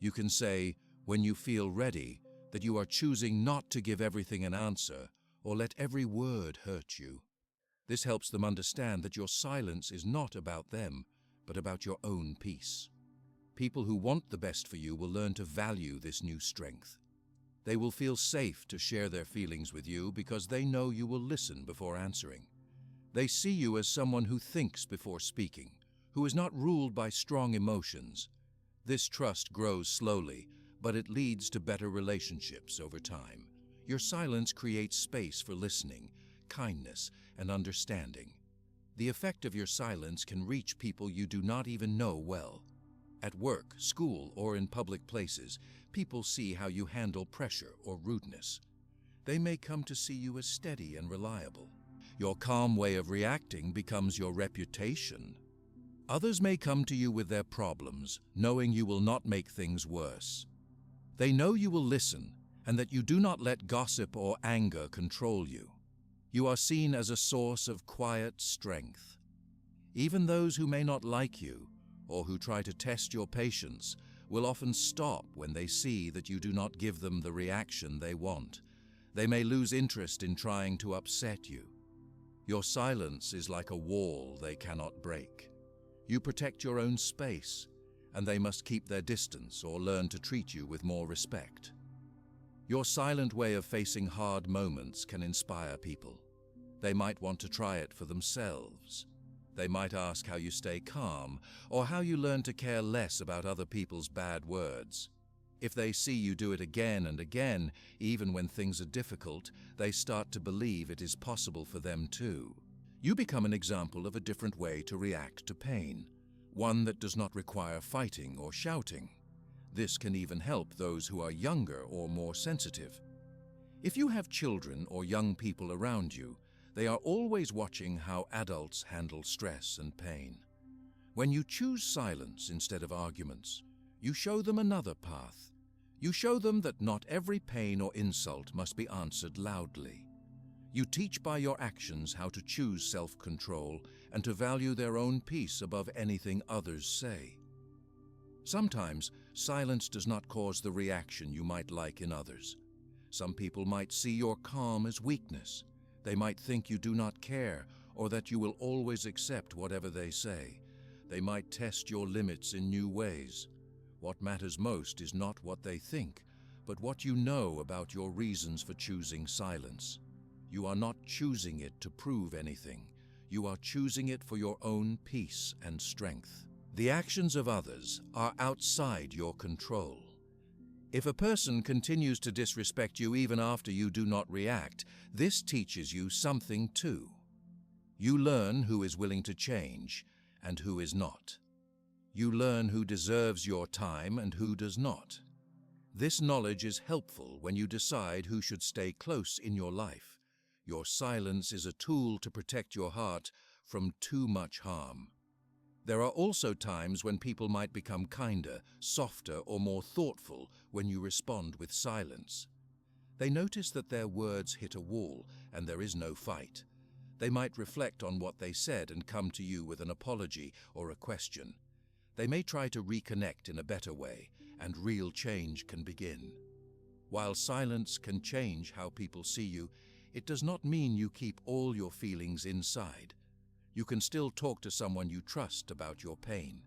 You can say, when you feel ready, that you are choosing not to give everything an answer or let every word hurt you. This helps them understand that your silence is not about them, but about your own peace. People who want the best for you will learn to value this new strength. They will feel safe to share their feelings with you because they know you will listen before answering. They see you as someone who thinks before speaking, who is not ruled by strong emotions. This trust grows slowly, but it leads to better relationships over time. Your silence creates space for listening, kindness, and understanding. The effect of your silence can reach people you do not even know well. At work, school, or in public places, people see how you handle pressure or rudeness. They may come to see you as steady and reliable. Your calm way of reacting becomes your reputation. Others may come to you with their problems, knowing you will not make things worse. They know you will listen and that you do not let gossip or anger control you. You are seen as a source of quiet strength. Even those who may not like you or who try to test your patience will often stop when they see that you do not give them the reaction they want. They may lose interest in trying to upset you. Your silence is like a wall they cannot break. You protect your own space, and they must keep their distance or learn to treat you with more respect. Your silent way of facing hard moments can inspire people. They might want to try it for themselves. They might ask how you stay calm or how you learn to care less about other people's bad words. If they see you do it again and again, even when things are difficult, they start to believe it is possible for them too. You become an example of a different way to react to pain, one that does not require fighting or shouting. This can even help those who are younger or more sensitive. If you have children or young people around you, they are always watching how adults handle stress and pain. When you choose silence instead of arguments, you show them another path. You show them that not every pain or insult must be answered loudly. You teach by your actions how to choose self-control and to value their own peace above anything others say. Sometimes, silence does not cause the reaction you might like in others. Some people might see your calm as weakness. They might think you do not care or that you will always accept whatever they say. They might test your limits in new ways. What matters most is not what they think, but what you know about your reasons for choosing silence. You are not choosing it to prove anything. You are choosing it for your own peace and strength. The actions of others are outside your control. If a person continues to disrespect you even after you do not react, this teaches you something too. You learn who is willing to change and who is not. You learn who deserves your time and who does not. This knowledge is helpful when you decide who should stay close in your life. Your silence is a tool to protect your heart from too much harm. There are also times when people might become kinder, softer, or more thoughtful when you respond with silence. They notice that their words hit a wall and there is no fight. They might reflect on what they said and come to you with an apology or a question. They may try to reconnect in a better way, and real change can begin. While silence can change how people see you, it does not mean you keep all your feelings inside. You can still talk to someone you trust about your pain.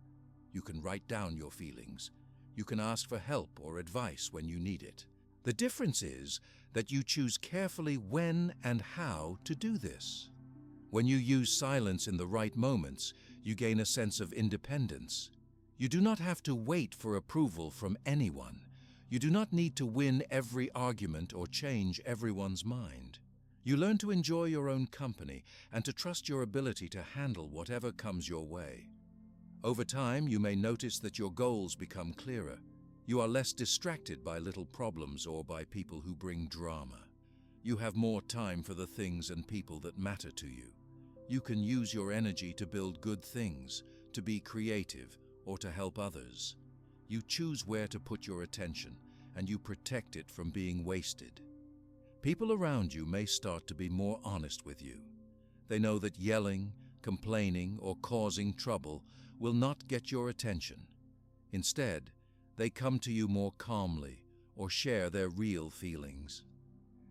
You can write down your feelings. You can ask for help or advice when you need it. The difference is that you choose carefully when and how to do this. When you use silence in the right moments, you gain a sense of independence. You do not have to wait for approval from anyone. You do not need to win every argument or change everyone's mind. You learn to enjoy your own company and to trust your ability to handle whatever comes your way. Over time, you may notice that your goals become clearer. You are less distracted by little problems or by people who bring drama. You have more time for the things and people that matter to you. You can use your energy to build good things, to be creative, or to help others. You choose where to put your attention, and you protect it from being wasted. People around you may start to be more honest with you. They know that yelling, complaining, or causing trouble will not get your attention. Instead, they come to you more calmly or share their real feelings.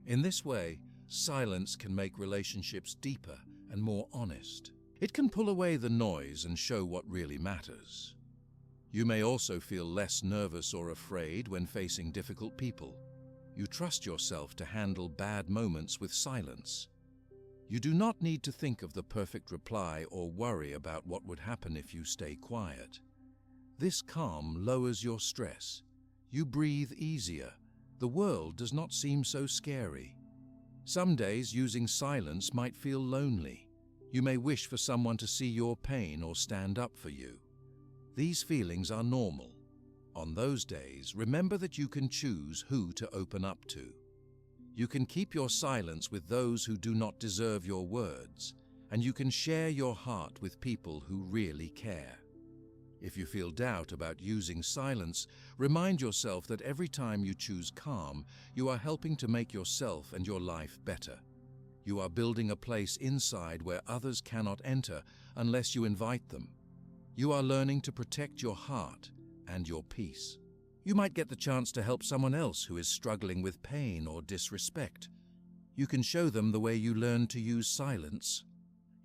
In this way, silence can make relationships deeper and more honest. It can pull away the noise and show what really matters. You may also feel less nervous or afraid when facing difficult people. You trust yourself to handle bad moments with silence. You do not need to think of the perfect reply or worry about what would happen if you stay quiet. This calm lowers your stress. You breathe easier. The world does not seem so scary. Some days using silence might feel lonely. You may wish for someone to see your pain or stand up for you. These feelings are normal. On those days, remember that you can choose who to open up to. You can keep your silence with those who do not deserve your words, and you can share your heart with people who really care. If you feel doubt about using silence, remind yourself that every time you choose calm, you are helping to make yourself and your life better. You are building a place inside where others cannot enter unless you invite them. You are learning to protect your heart and your peace. You might get the chance to help someone else who is struggling with pain or disrespect. You can show them the way you learn to use silence.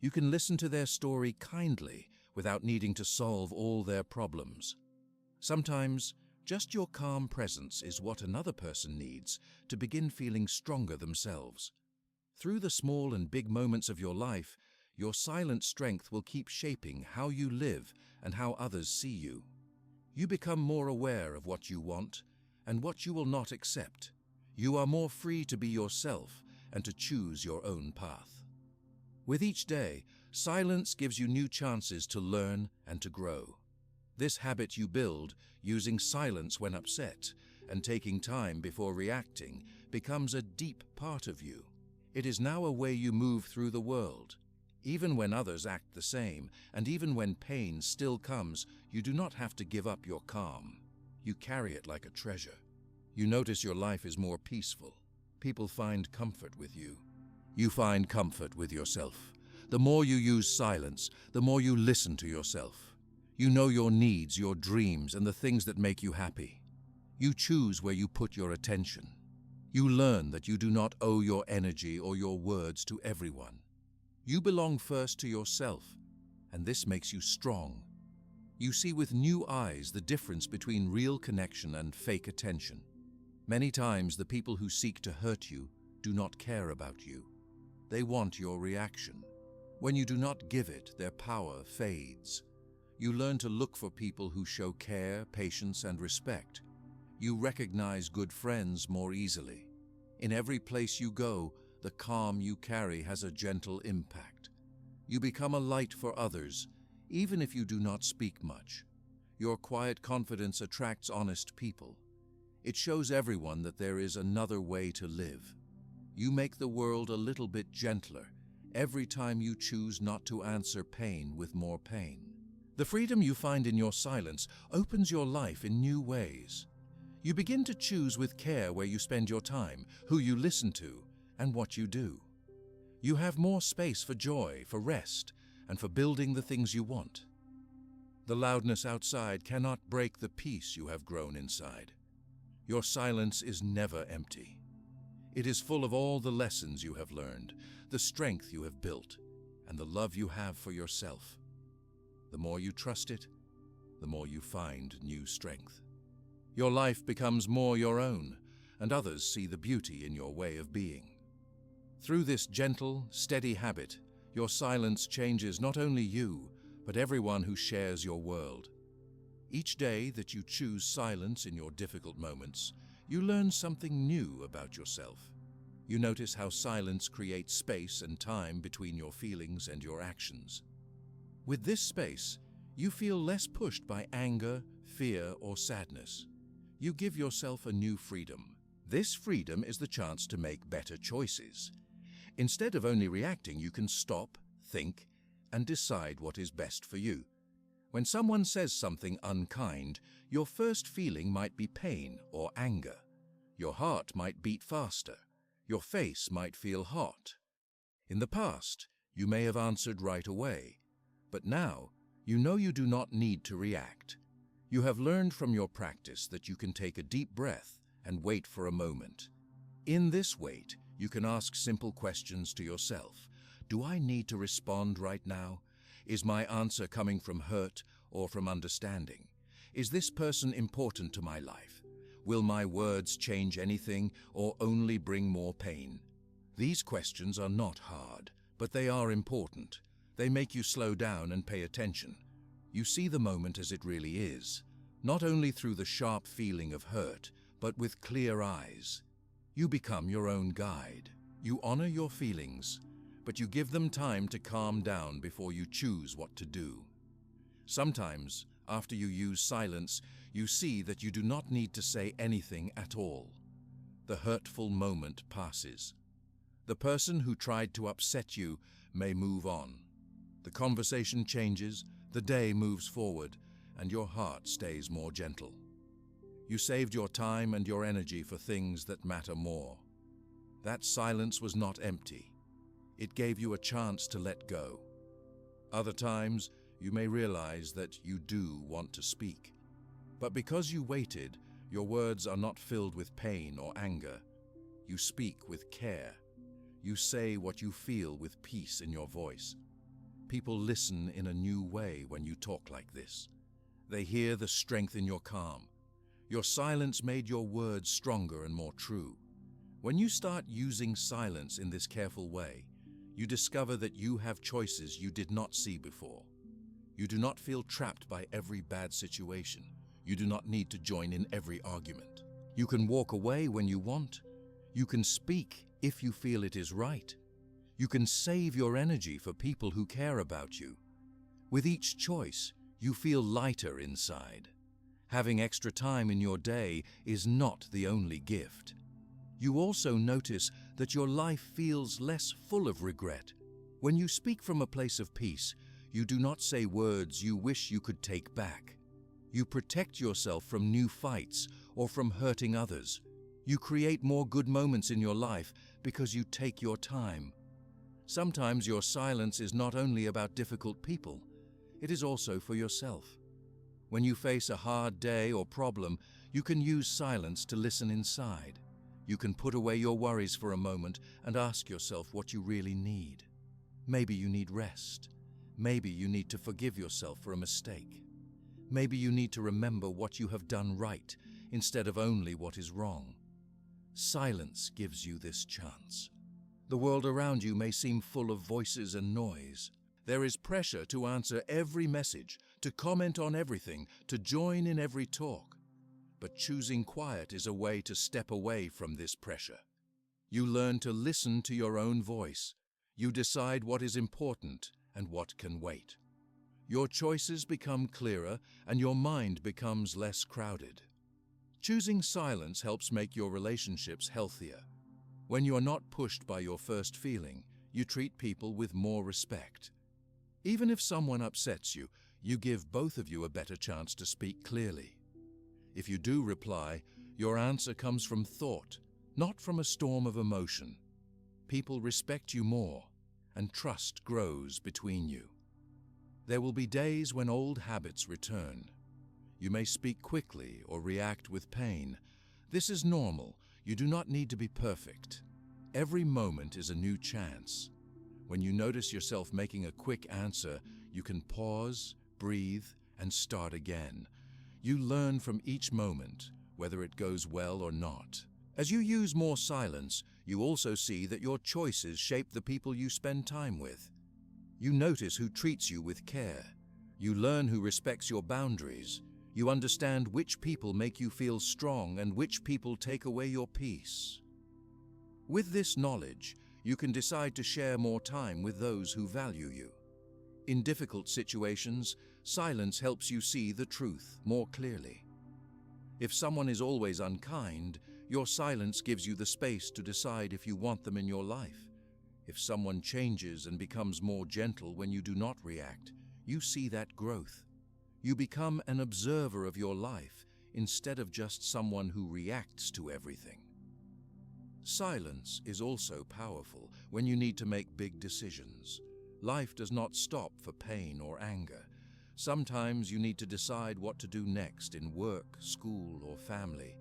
You can listen to their story kindly without needing to solve all their problems. Sometimes, just your calm presence is what another person needs to begin feeling stronger themselves. Through the small and big moments of your life, your silent strength will keep shaping how you live and how others see you. You become more aware of what you want and what you will not accept. You are more free to be yourself and to choose your own path. With each day, silence gives you new chances to learn and to grow. This habit you build, using silence when upset and taking time before reacting, becomes a deep part of you. It is now a way you move through the world. Even when others act the same, and even when pain still comes, you do not have to give up your calm. You carry it like a treasure. You notice your life is more peaceful. People find comfort with you. You find comfort with yourself. The more you use silence, the more you listen to yourself. You know your needs, your dreams, and the things that make you happy. You choose where you put your attention. You learn that you do not owe your energy or your words to everyone. You belong first to yourself, and this makes you strong. You see with new eyes the difference between real connection and fake attention. Many times the people who seek to hurt you do not care about you. They want your reaction. When you do not give it, their power fades. You learn to look for people who show care, patience, and respect. You recognize good friends more easily. In every place you go, the calm you carry has a gentle impact. You become a light for others, even if you do not speak much. Your quiet confidence attracts honest people. It shows everyone that there is another way to live. You make the world a little bit gentler every time you choose not to answer pain with more pain. The freedom you find in your silence opens your life in new ways. You begin to choose with care where you spend your time, who you listen to, and what you do. You have more space for joy, for rest, and for building the things you want. The loudness outside cannot break the peace you have grown inside. Your silence is never empty. It is full of all the lessons you have learned, the strength you have built, and the love you have for yourself. The more you trust it, the more you find new strength. Your life becomes more your own, and others see the beauty in your way of being. Through this gentle, steady habit, your silence changes not only you, but everyone who shares your world. Each day that you choose silence in your difficult moments, you learn something new about yourself. You notice how silence creates space and time between your feelings and your actions. With this space, you feel less pushed by anger, fear, or sadness. You give yourself a new freedom. This freedom is the chance to make better choices. Instead of only reacting, you can stop, think, and decide what is best for you. When someone says something unkind, your first feeling might be pain or anger. Your heart might beat faster. Your face might feel hot. In the past, you may have answered right away, but now you know you do not need to react. You have learned from your practice that you can take a deep breath and wait for a moment. In this wait, you can ask simple questions to yourself. Do I need to respond right now? Is my answer coming from hurt or from understanding? Is this person important to my life? Will my words change anything or only bring more pain? These questions are not hard, but they are important. They make you slow down and pay attention. You see the moment as it really is, not only through the sharp feeling of hurt, but with clear eyes. You become your own guide. You honor your feelings, but you give them time to calm down before you choose what to do. Sometimes, after you use silence, you see that you do not need to say anything at all. The hurtful moment passes. The person who tried to upset you may move on. The conversation changes, the day moves forward, and your heart stays more gentle. You saved your time and your energy for things that matter more. That silence was not empty. It gave you a chance to let go. Other times, you may realize that you do want to speak. But because you waited, your words are not filled with pain or anger. You speak with care. You say what you feel with peace in your voice. People listen in a new way when you talk like this. They hear the strength in your calm. Your silence made your words stronger and more true. When you start using silence in this careful way, you discover that you have choices you did not see before. You do not feel trapped by every bad situation. You do not need to join in every argument. You can walk away when you want. You can speak if you feel it is right. You can save your energy for people who care about you. With each choice, you feel lighter inside. Having extra time in your day is not the only gift. You also notice that your life feels less full of regret. When you speak from a place of peace, you do not say words you wish you could take back. You protect yourself from new fights or from hurting others. You create more good moments in your life because you take your time. Sometimes your silence is not only about difficult people, it is also for yourself. When you face a hard day or problem, you can use silence to listen inside. You can put away your worries for a moment and ask yourself what you really need. Maybe you need rest. Maybe you need to forgive yourself for a mistake. Maybe you need to remember what you have done right instead of only what is wrong. Silence gives you this chance. The world around you may seem full of voices and noise. There is pressure to answer every message, to comment on everything, to join in every talk. But choosing quiet is a way to step away from this pressure. You learn to listen to your own voice. You decide what is important and what can wait. Your choices become clearer and your mind becomes less crowded. Choosing silence helps make your relationships healthier. When you are not pushed by your first feeling, you treat people with more respect. Even if someone upsets you, you give both of you a better chance to speak clearly. If you do reply, your answer comes from thought, not from a storm of emotion. People respect you more, and trust grows between you. There will be days when old habits return. You may speak quickly or react with pain. This is normal. You do not need to be perfect. Every moment is a new chance. When you notice yourself making a quick answer, you can pause, breathe, and start again. You learn from each moment, whether it goes well or not. As you use more silence, you also see that your choices shape the people you spend time with. You notice who treats you with care. You learn who respects your boundaries. You understand which people make you feel strong and which people take away your peace. With this knowledge, you can decide to share more time with those who value you. In difficult situations, silence helps you see the truth more clearly. If someone is always unkind, your silence gives you the space to decide if you want them in your life. If someone changes and becomes more gentle when you do not react, you see that growth. You become an observer of your life instead of just someone who reacts to everything. Silence is also powerful when you need to make big decisions. Life does not stop for pain or anger. Sometimes you need to decide what to do next in work, school, or family.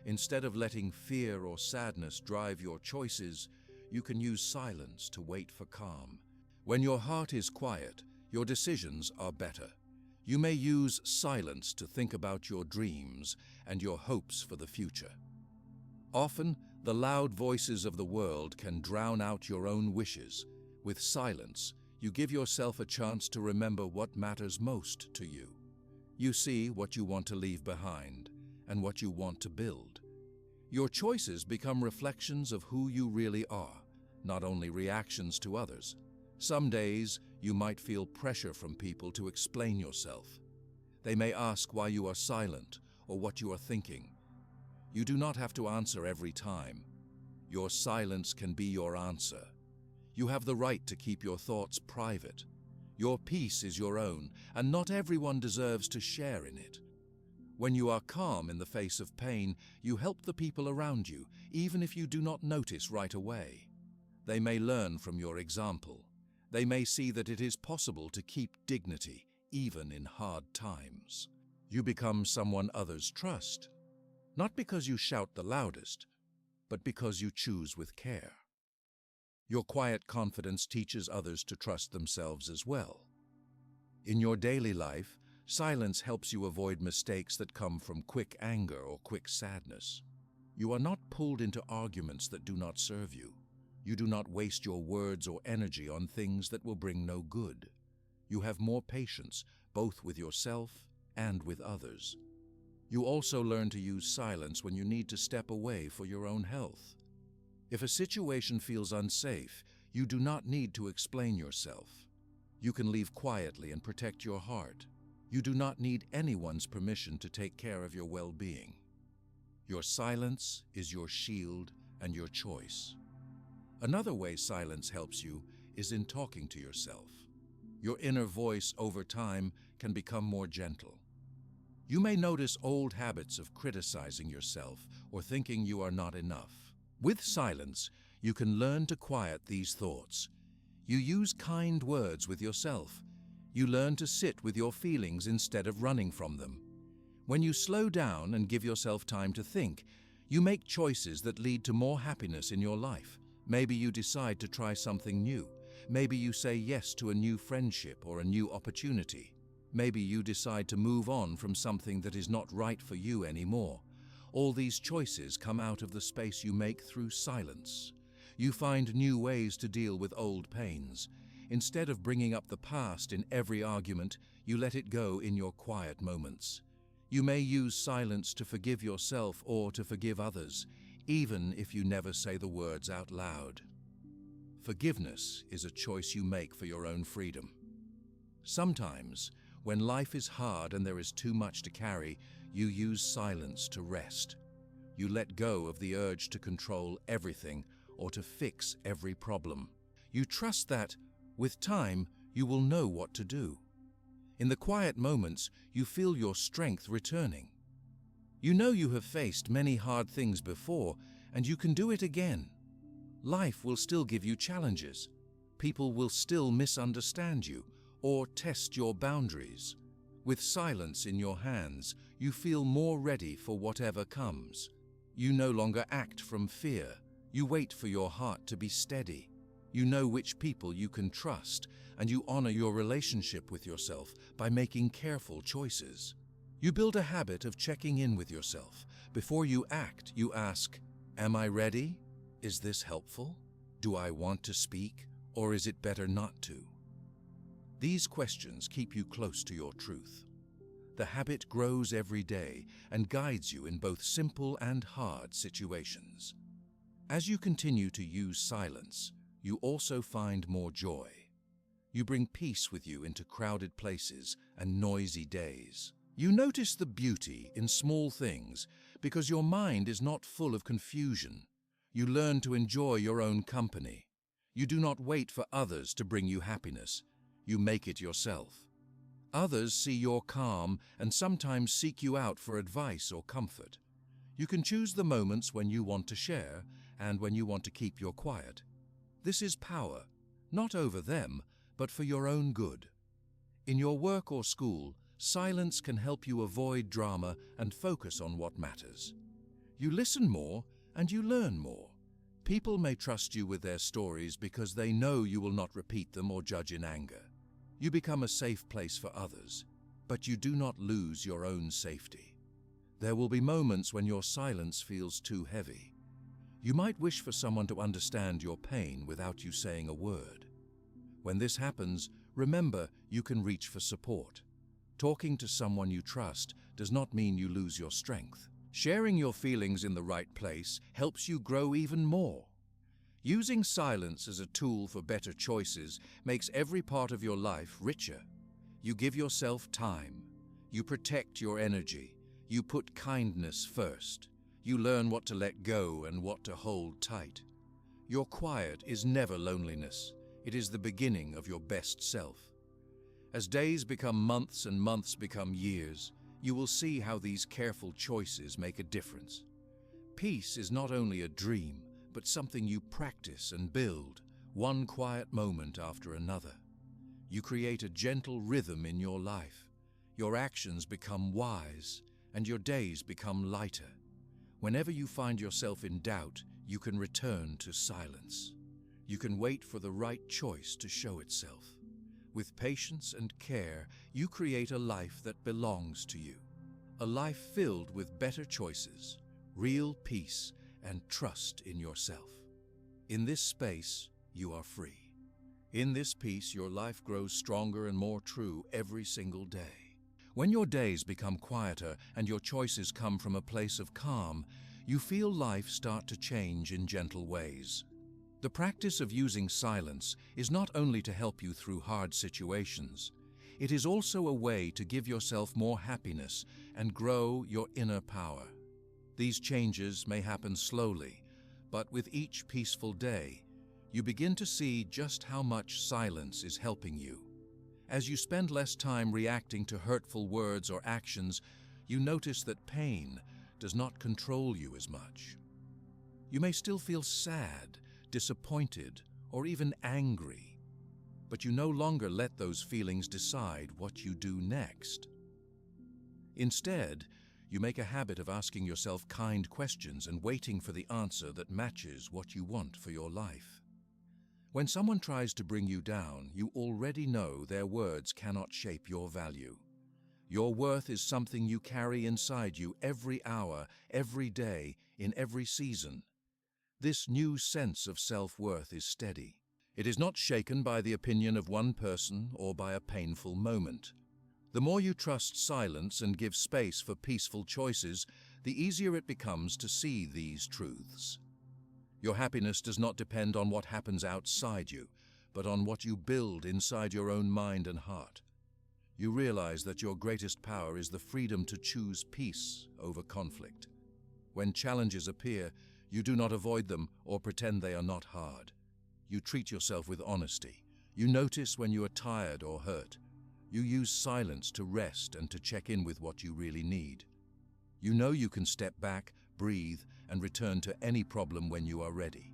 Instead of letting fear or sadness drive your choices, you can use silence to wait for calm. When your heart is quiet, your decisions are better. You may use silence to think about your dreams and your hopes for the future. Often, the loud voices of the world can drown out your own wishes. With silence, you give yourself a chance to remember what matters most to you. You see what you want to leave behind and what you want to build. Your choices become reflections of who you really are, not only reactions to others. Some days, you might feel pressure from people to explain yourself. They may ask why you are silent or what you are thinking. You do not have to answer every time. Your silence can be your answer. You have the right to keep your thoughts private. Your peace is your own, and not everyone deserves to share in it. When you are calm in the face of pain, you help the people around you, even if you do not notice right away. They may learn from your example. They may see that it is possible to keep dignity, even in hard times. You become someone others trust, not because you shout the loudest, but because you choose with care. Your quiet confidence teaches others to trust themselves as well. In your daily life, silence helps you avoid mistakes that come from quick anger or quick sadness. You are not pulled into arguments that do not serve you. You do not waste your words or energy on things that will bring no good. You have more patience, both with yourself and with others. You also learn to use silence when you need to step away for your own health. If a situation feels unsafe, you do not need to explain yourself. You can leave quietly and protect your heart. You do not need anyone's permission to take care of your well-being. Your silence is your shield and your choice. Another way silence helps you is in talking to yourself. Your inner voice over time can become more gentle. You may notice old habits of criticizing yourself or thinking you are not enough. With silence, you can learn to quiet these thoughts. You use kind words with yourself. You learn to sit with your feelings instead of running from them. When you slow down and give yourself time to think, You make choices that lead to more happiness in your life. Maybe you decide to try something new. Maybe you say yes to a new friendship or a new opportunity. Maybe you decide to move on from something that is not right for you anymore. All these choices come out of the space you make through silence. You find new ways to deal with old pains. Instead of bringing up the past in every argument, you let it go in your quiet moments. You may use silence to forgive yourself or to forgive others, even if you never say the words out loud. Forgiveness is a choice you make for your own freedom. Sometimes, when life is hard and there is too much to carry, you use silence to rest. You let go of the urge to control everything or to fix every problem. You trust that, with time, you will know what to do. In the quiet moments, you feel your strength returning. You know you have faced many hard things before, and you can do it again. Life will still give you challenges. People will still misunderstand you or test your boundaries. With silence in your hands, you feel more ready for whatever comes. You no longer act from fear. You wait for your heart to be steady. You know which people you can trust, and you honor your relationship with yourself by making careful choices. You build a habit of checking in with yourself. Before you act, you ask, "Am I ready? Is this helpful? Do I want to speak, or is it better not to?" These questions keep you close to your truth. The habit grows every day and guides you in both simple and hard situations. As you continue to use silence, you also find more joy. You bring peace with you into crowded places and noisy days. You notice the beauty in small things because your mind is not full of confusion. You learn to enjoy your own company. You do not wait for others to bring you happiness. You make it yourself. Others see your calm and sometimes seek you out for advice or comfort. You can choose the moments when you want to share and when you want to keep your quiet. This is power, not over them, but for your own good. In your work or school, silence can help you avoid drama and focus on what matters. You listen more and you learn more. People may trust you with their stories because they know you will not repeat them or judge in anger. You become a safe place for others, but you do not lose your own safety. There will be moments when your silence feels too heavy. You might wish for someone to understand your pain without you saying a word. When this happens, remember you can reach for support. Talking to someone you trust does not mean you lose your strength. Sharing your feelings in the right place helps you grow even more. Using silence as a tool for better choices makes every part of your life richer. You give yourself time. You protect your energy. You put kindness first. You learn what to let go and what to hold tight. Your quiet is never loneliness. It is the beginning of your best self. As days become months and months become years, you will see how these careful choices make a difference. Peace is not only a dream, but something you practice and build, one quiet moment after another. You create a gentle rhythm in your life. Your actions become wise, and your days become lighter. Whenever you find yourself in doubt, you can return to silence. You can wait for the right choice to show itself. With patience and care, you create a life that belongs to you. A life filled with better choices, real peace, and trust in yourself. In this space, you are free. In this peace, your life grows stronger and more true every single day. When your days become quieter and your choices come from a place of calm, you feel life start to change in gentle ways. The practice of using silence is not only to help you through hard situations, it is also a way to give yourself more happiness and grow your inner power. These changes may happen slowly, but with each peaceful day, you begin to see just how much silence is helping you. As you spend less time reacting to hurtful words or actions, you notice that pain does not control you as much. You may still feel sad, disappointed, or even angry, but you no longer let those feelings decide what you do next. Instead, You make a habit of asking yourself kind questions and waiting for the answer that matches what you want for your life. When someone tries to bring you down, you already know their words cannot shape your value. Your worth is something you carry inside you every hour, every day, in every season. This new sense of self-worth is steady. It is not shaken by the opinion of one person or by a painful moment. The more you trust silence and give space for peaceful choices, the easier it becomes to see these truths. Your happiness does not depend on what happens outside you, but on what you build inside your own mind and heart. You realize that your greatest power is the freedom to choose peace over conflict. When challenges appear, you do not avoid them or pretend they are not hard. You treat yourself with honesty. You notice when you are tired or hurt. You use silence to rest and to check in with what you really need. You know you can step back, breathe, and return to any problem when you are ready.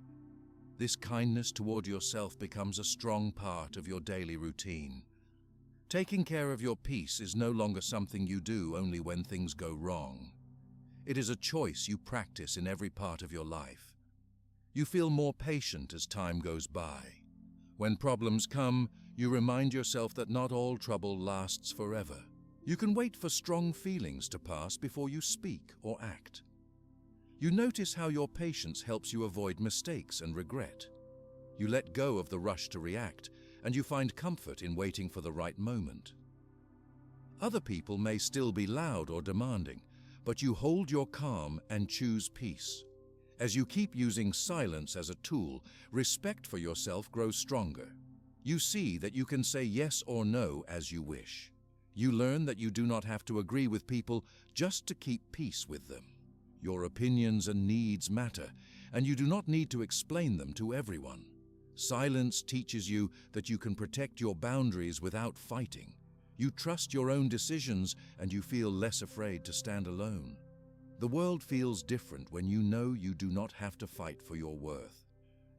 This kindness toward yourself becomes a strong part of your daily routine. Taking care of your peace is no longer something you do only when things go wrong. It is a choice you practice in every part of your life. You feel more patient as time goes by. When problems come, you remind yourself that not all trouble lasts forever. You can wait for strong feelings to pass before you speak or act. You notice how your patience helps you avoid mistakes and regret. You let go of the rush to react, and you find comfort in waiting for the right moment. Other people may still be loud or demanding, but you hold your calm and choose peace. As you keep using silence as a tool, respect for yourself grows stronger. You see that you can say yes or no as you wish. You learn that you do not have to agree with people just to keep peace with them. Your opinions and needs matter, and you do not need to explain them to everyone. Silence teaches you that you can protect your boundaries without fighting. You trust your own decisions, and you feel less afraid to stand alone. The world feels different when you know you do not have to fight for your worth.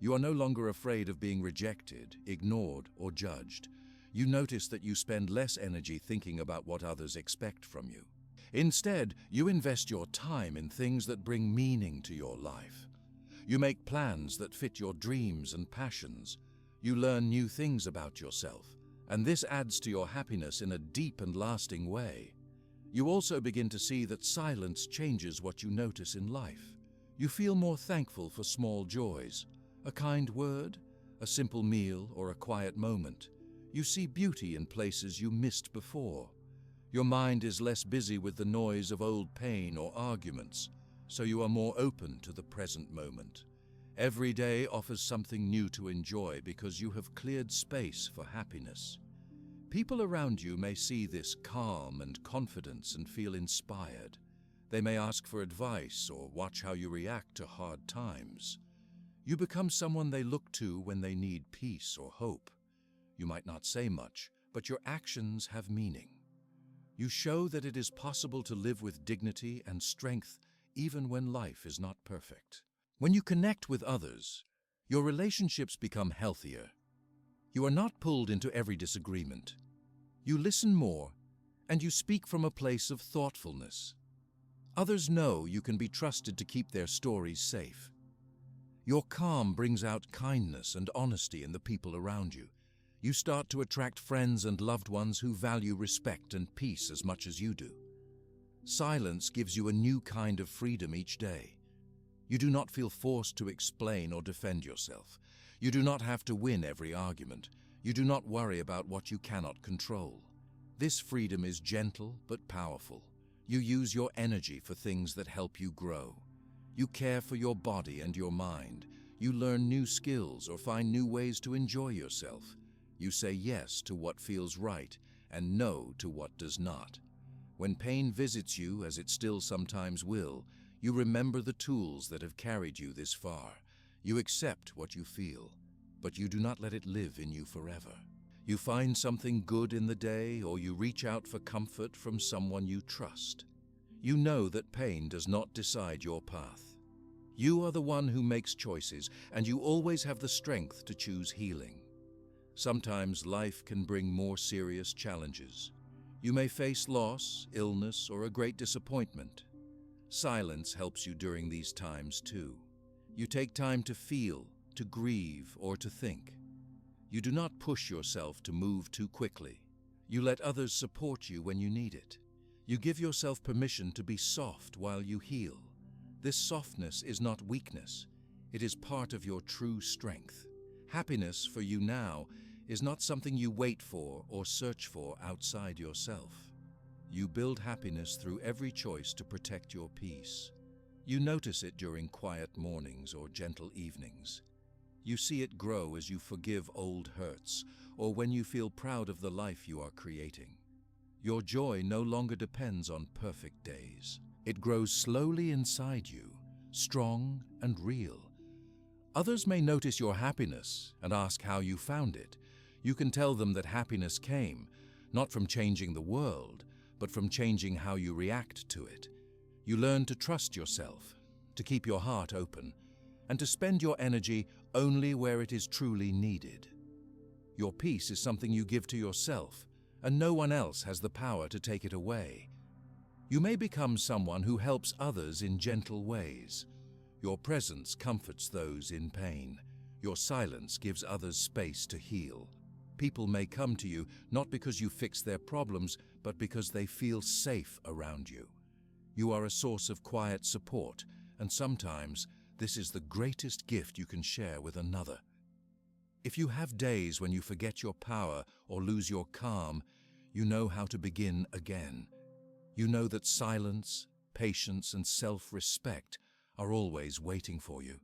You are no longer afraid of being rejected, ignored, or judged. You notice that you spend less energy thinking about what others expect from you. Instead, you invest your time in things that bring meaning to your life. You make plans that fit your dreams and passions. You learn new things about yourself, and this adds to your happiness in a deep and lasting way. You also begin to see that silence changes what you notice in life. You feel more thankful for small joys, a kind word, a simple meal, or a quiet moment. You see beauty in places you missed before. Your mind is less busy with the noise of old pain or arguments, so you are more open to the present moment. Every day offers something new to enjoy because you have cleared space for happiness. People around you may see this calm and confidence and feel inspired. They may ask for advice or watch how you react to hard times. You become someone they look to when they need peace or hope. You might not say much, but your actions have meaning. You show that it is possible to live with dignity and strength even when life is not perfect. When you connect with others, your relationships become healthier. You are not pulled into every disagreement. You listen more, and you speak from a place of thoughtfulness. Others know you can be trusted to keep their stories safe. Your calm brings out kindness and honesty in the people around you. You start to attract friends and loved ones who value respect and peace as much as you do. Silence gives you a new kind of freedom each day. You do not feel forced to explain or defend yourself. You do not have to win every argument. You do not worry about what you cannot control. This freedom is gentle but powerful. You use your energy for things that help you grow. You care for your body and your mind. You learn new skills or find new ways to enjoy yourself. You say yes to what feels right and no to what does not. When pain visits you, as it still sometimes will, you remember the tools that have carried you this far. You accept what you feel, but you do not let it live in you forever. You find something good in the day, or you reach out for comfort from someone you trust. You know that pain does not decide your path. You are the one who makes choices, and you always have the strength to choose healing. Sometimes life can bring more serious challenges. You may face loss, illness, or a great disappointment. Silence helps you during these times too. You take time to feel, to grieve, or to think. You do not push yourself to move too quickly. You let others support you when you need it. You give yourself permission to be soft while you heal. This softness is not weakness. It is part of your true strength. Happiness for you now is not something you wait for or search for outside yourself. You build happiness through every choice to protect your peace. You notice it during quiet mornings or gentle evenings. You see it grow as you forgive old hurts or when you feel proud of the life you are creating. Your joy no longer depends on perfect days. It grows slowly inside you, strong and real. Others may notice your happiness and ask how you found it. You can tell them that happiness came, not from changing the world, but from changing how you react to it. You learn to trust yourself, to keep your heart open, and to spend your energy only where it is truly needed. Your peace is something you give to yourself, and no one else has the power to take it away. You may become someone who helps others in gentle ways. Your presence comforts those in pain. Your silence gives others space to heal. People may come to you not because you fix their problems, but because they feel safe around you. You are a source of quiet support, and sometimes this is the greatest gift you can share with another. If you have days when you forget your power or lose your calm, you know how to begin again. You know that silence, patience, and self-respect are always waiting for you.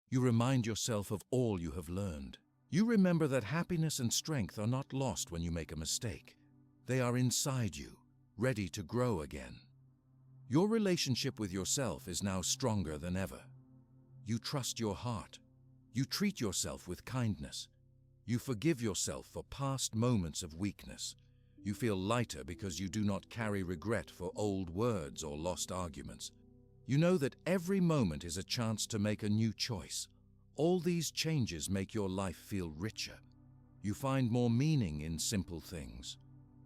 You remind yourself of all you have learned. You remember that happiness and strength are not lost when you make a mistake. They are inside you, ready to grow again. Your relationship with yourself is now stronger than ever. You trust your heart. You treat yourself with kindness. You forgive yourself for past moments of weakness. You feel lighter because you do not carry regret for old words or lost arguments. You know that every moment is a chance to make a new choice. All these changes make your life feel richer. You find more meaning in simple things.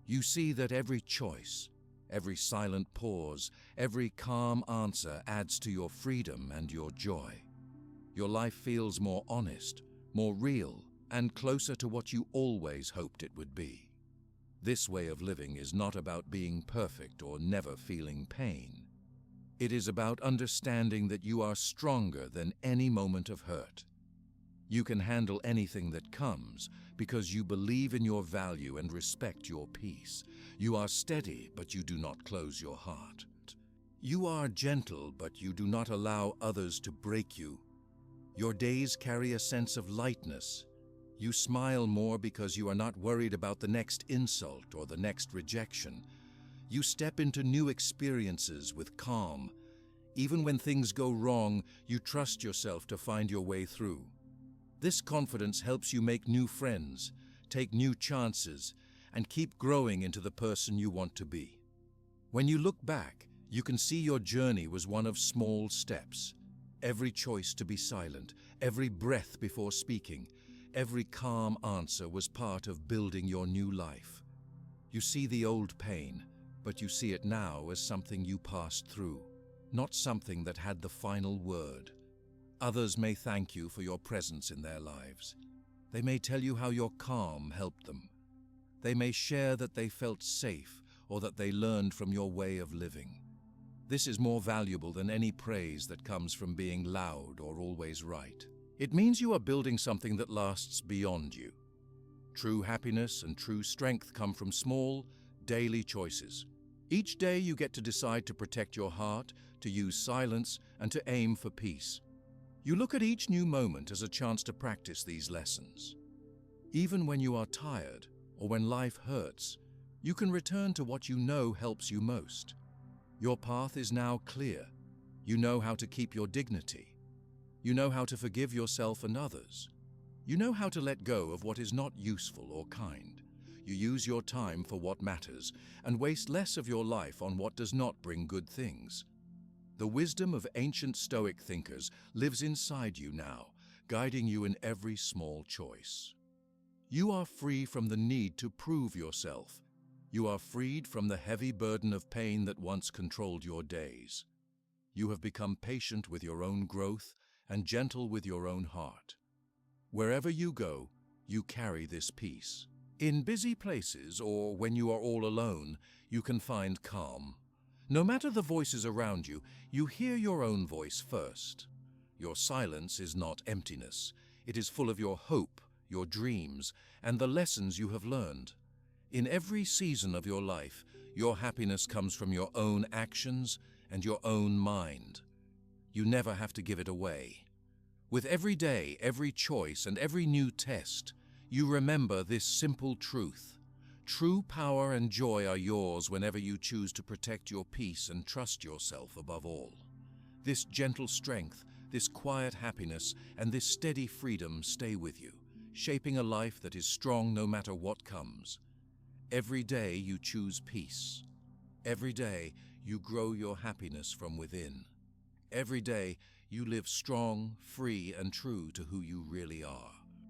You see that every choice, every silent pause, every calm answer adds to your freedom and your joy. Your life feels more honest, more real, and closer to what you always hoped it would be. This way of living is not about being perfect or never feeling pain. It is about understanding that you are stronger than any moment of hurt. You can handle anything that comes because you believe in your value and respect your peace. You are steady, but you do not close your heart. You are gentle, but you do not allow others to break you. Your days carry a sense of lightness. You smile more because you are not worried about the next insult or the next rejection. You step into new experiences with calm. Even when things go wrong, you trust yourself to find your way through. This confidence helps you make new friends, take new chances, and keep growing into the person you want to be. When you look back, you can see your journey was one of small steps. Every choice to be silent, every breath before speaking, every calm answer was part of building your new life. You see the old pain, but you see it now as something you passed through, not something that had the final word. Others may thank you for your presence in their lives. They may tell you how your calm helped them. They may share that they felt safe or that they learned from your way of living. This is more valuable than any praise that comes from being loud or always right. It means you are building something that lasts beyond you. True happiness and true strength come from small, daily choices. Each day you get to decide to protect your heart, to use silence, and to aim for peace. You look at each new moment as a chance to practice these lessons. Even when you are tired or when life hurts, you can return to what you know helps you most. Your path is now clear. You know how to keep your dignity. You know how to forgive yourself and others. You know how to let go of what is not useful or kind. You use your time for what matters and waste less of your life on what does not bring good things. The wisdom of ancient Stoic thinkers lives inside you now, guiding you in every small choice. You are free from the need to prove yourself. You are freed from the heavy burden of pain that once controlled your days. You have become patient with your own growth and gentle with your own heart. Wherever you go, you carry this peace. In busy places or when you are all alone, you can find calm. No matter the voices around you, you hear your own voice first. Your silence is not emptiness. It is full of your hope, your dreams, and the lessons you have learned. In every season of your life, your happiness comes from your own actions and your own mind. You never have to give it away. With every day, every choice, and every new test, you remember this simple truth. True power and joy are yours whenever you choose to protect your peace and trust yourself above all. This gentle strength, this quiet happiness, and this steady freedom stay with you, shaping a life that is strong no matter what comes. Every day you choose peace. Every day you grow your happiness from within. Every day you live strong, free, and true to who you really are.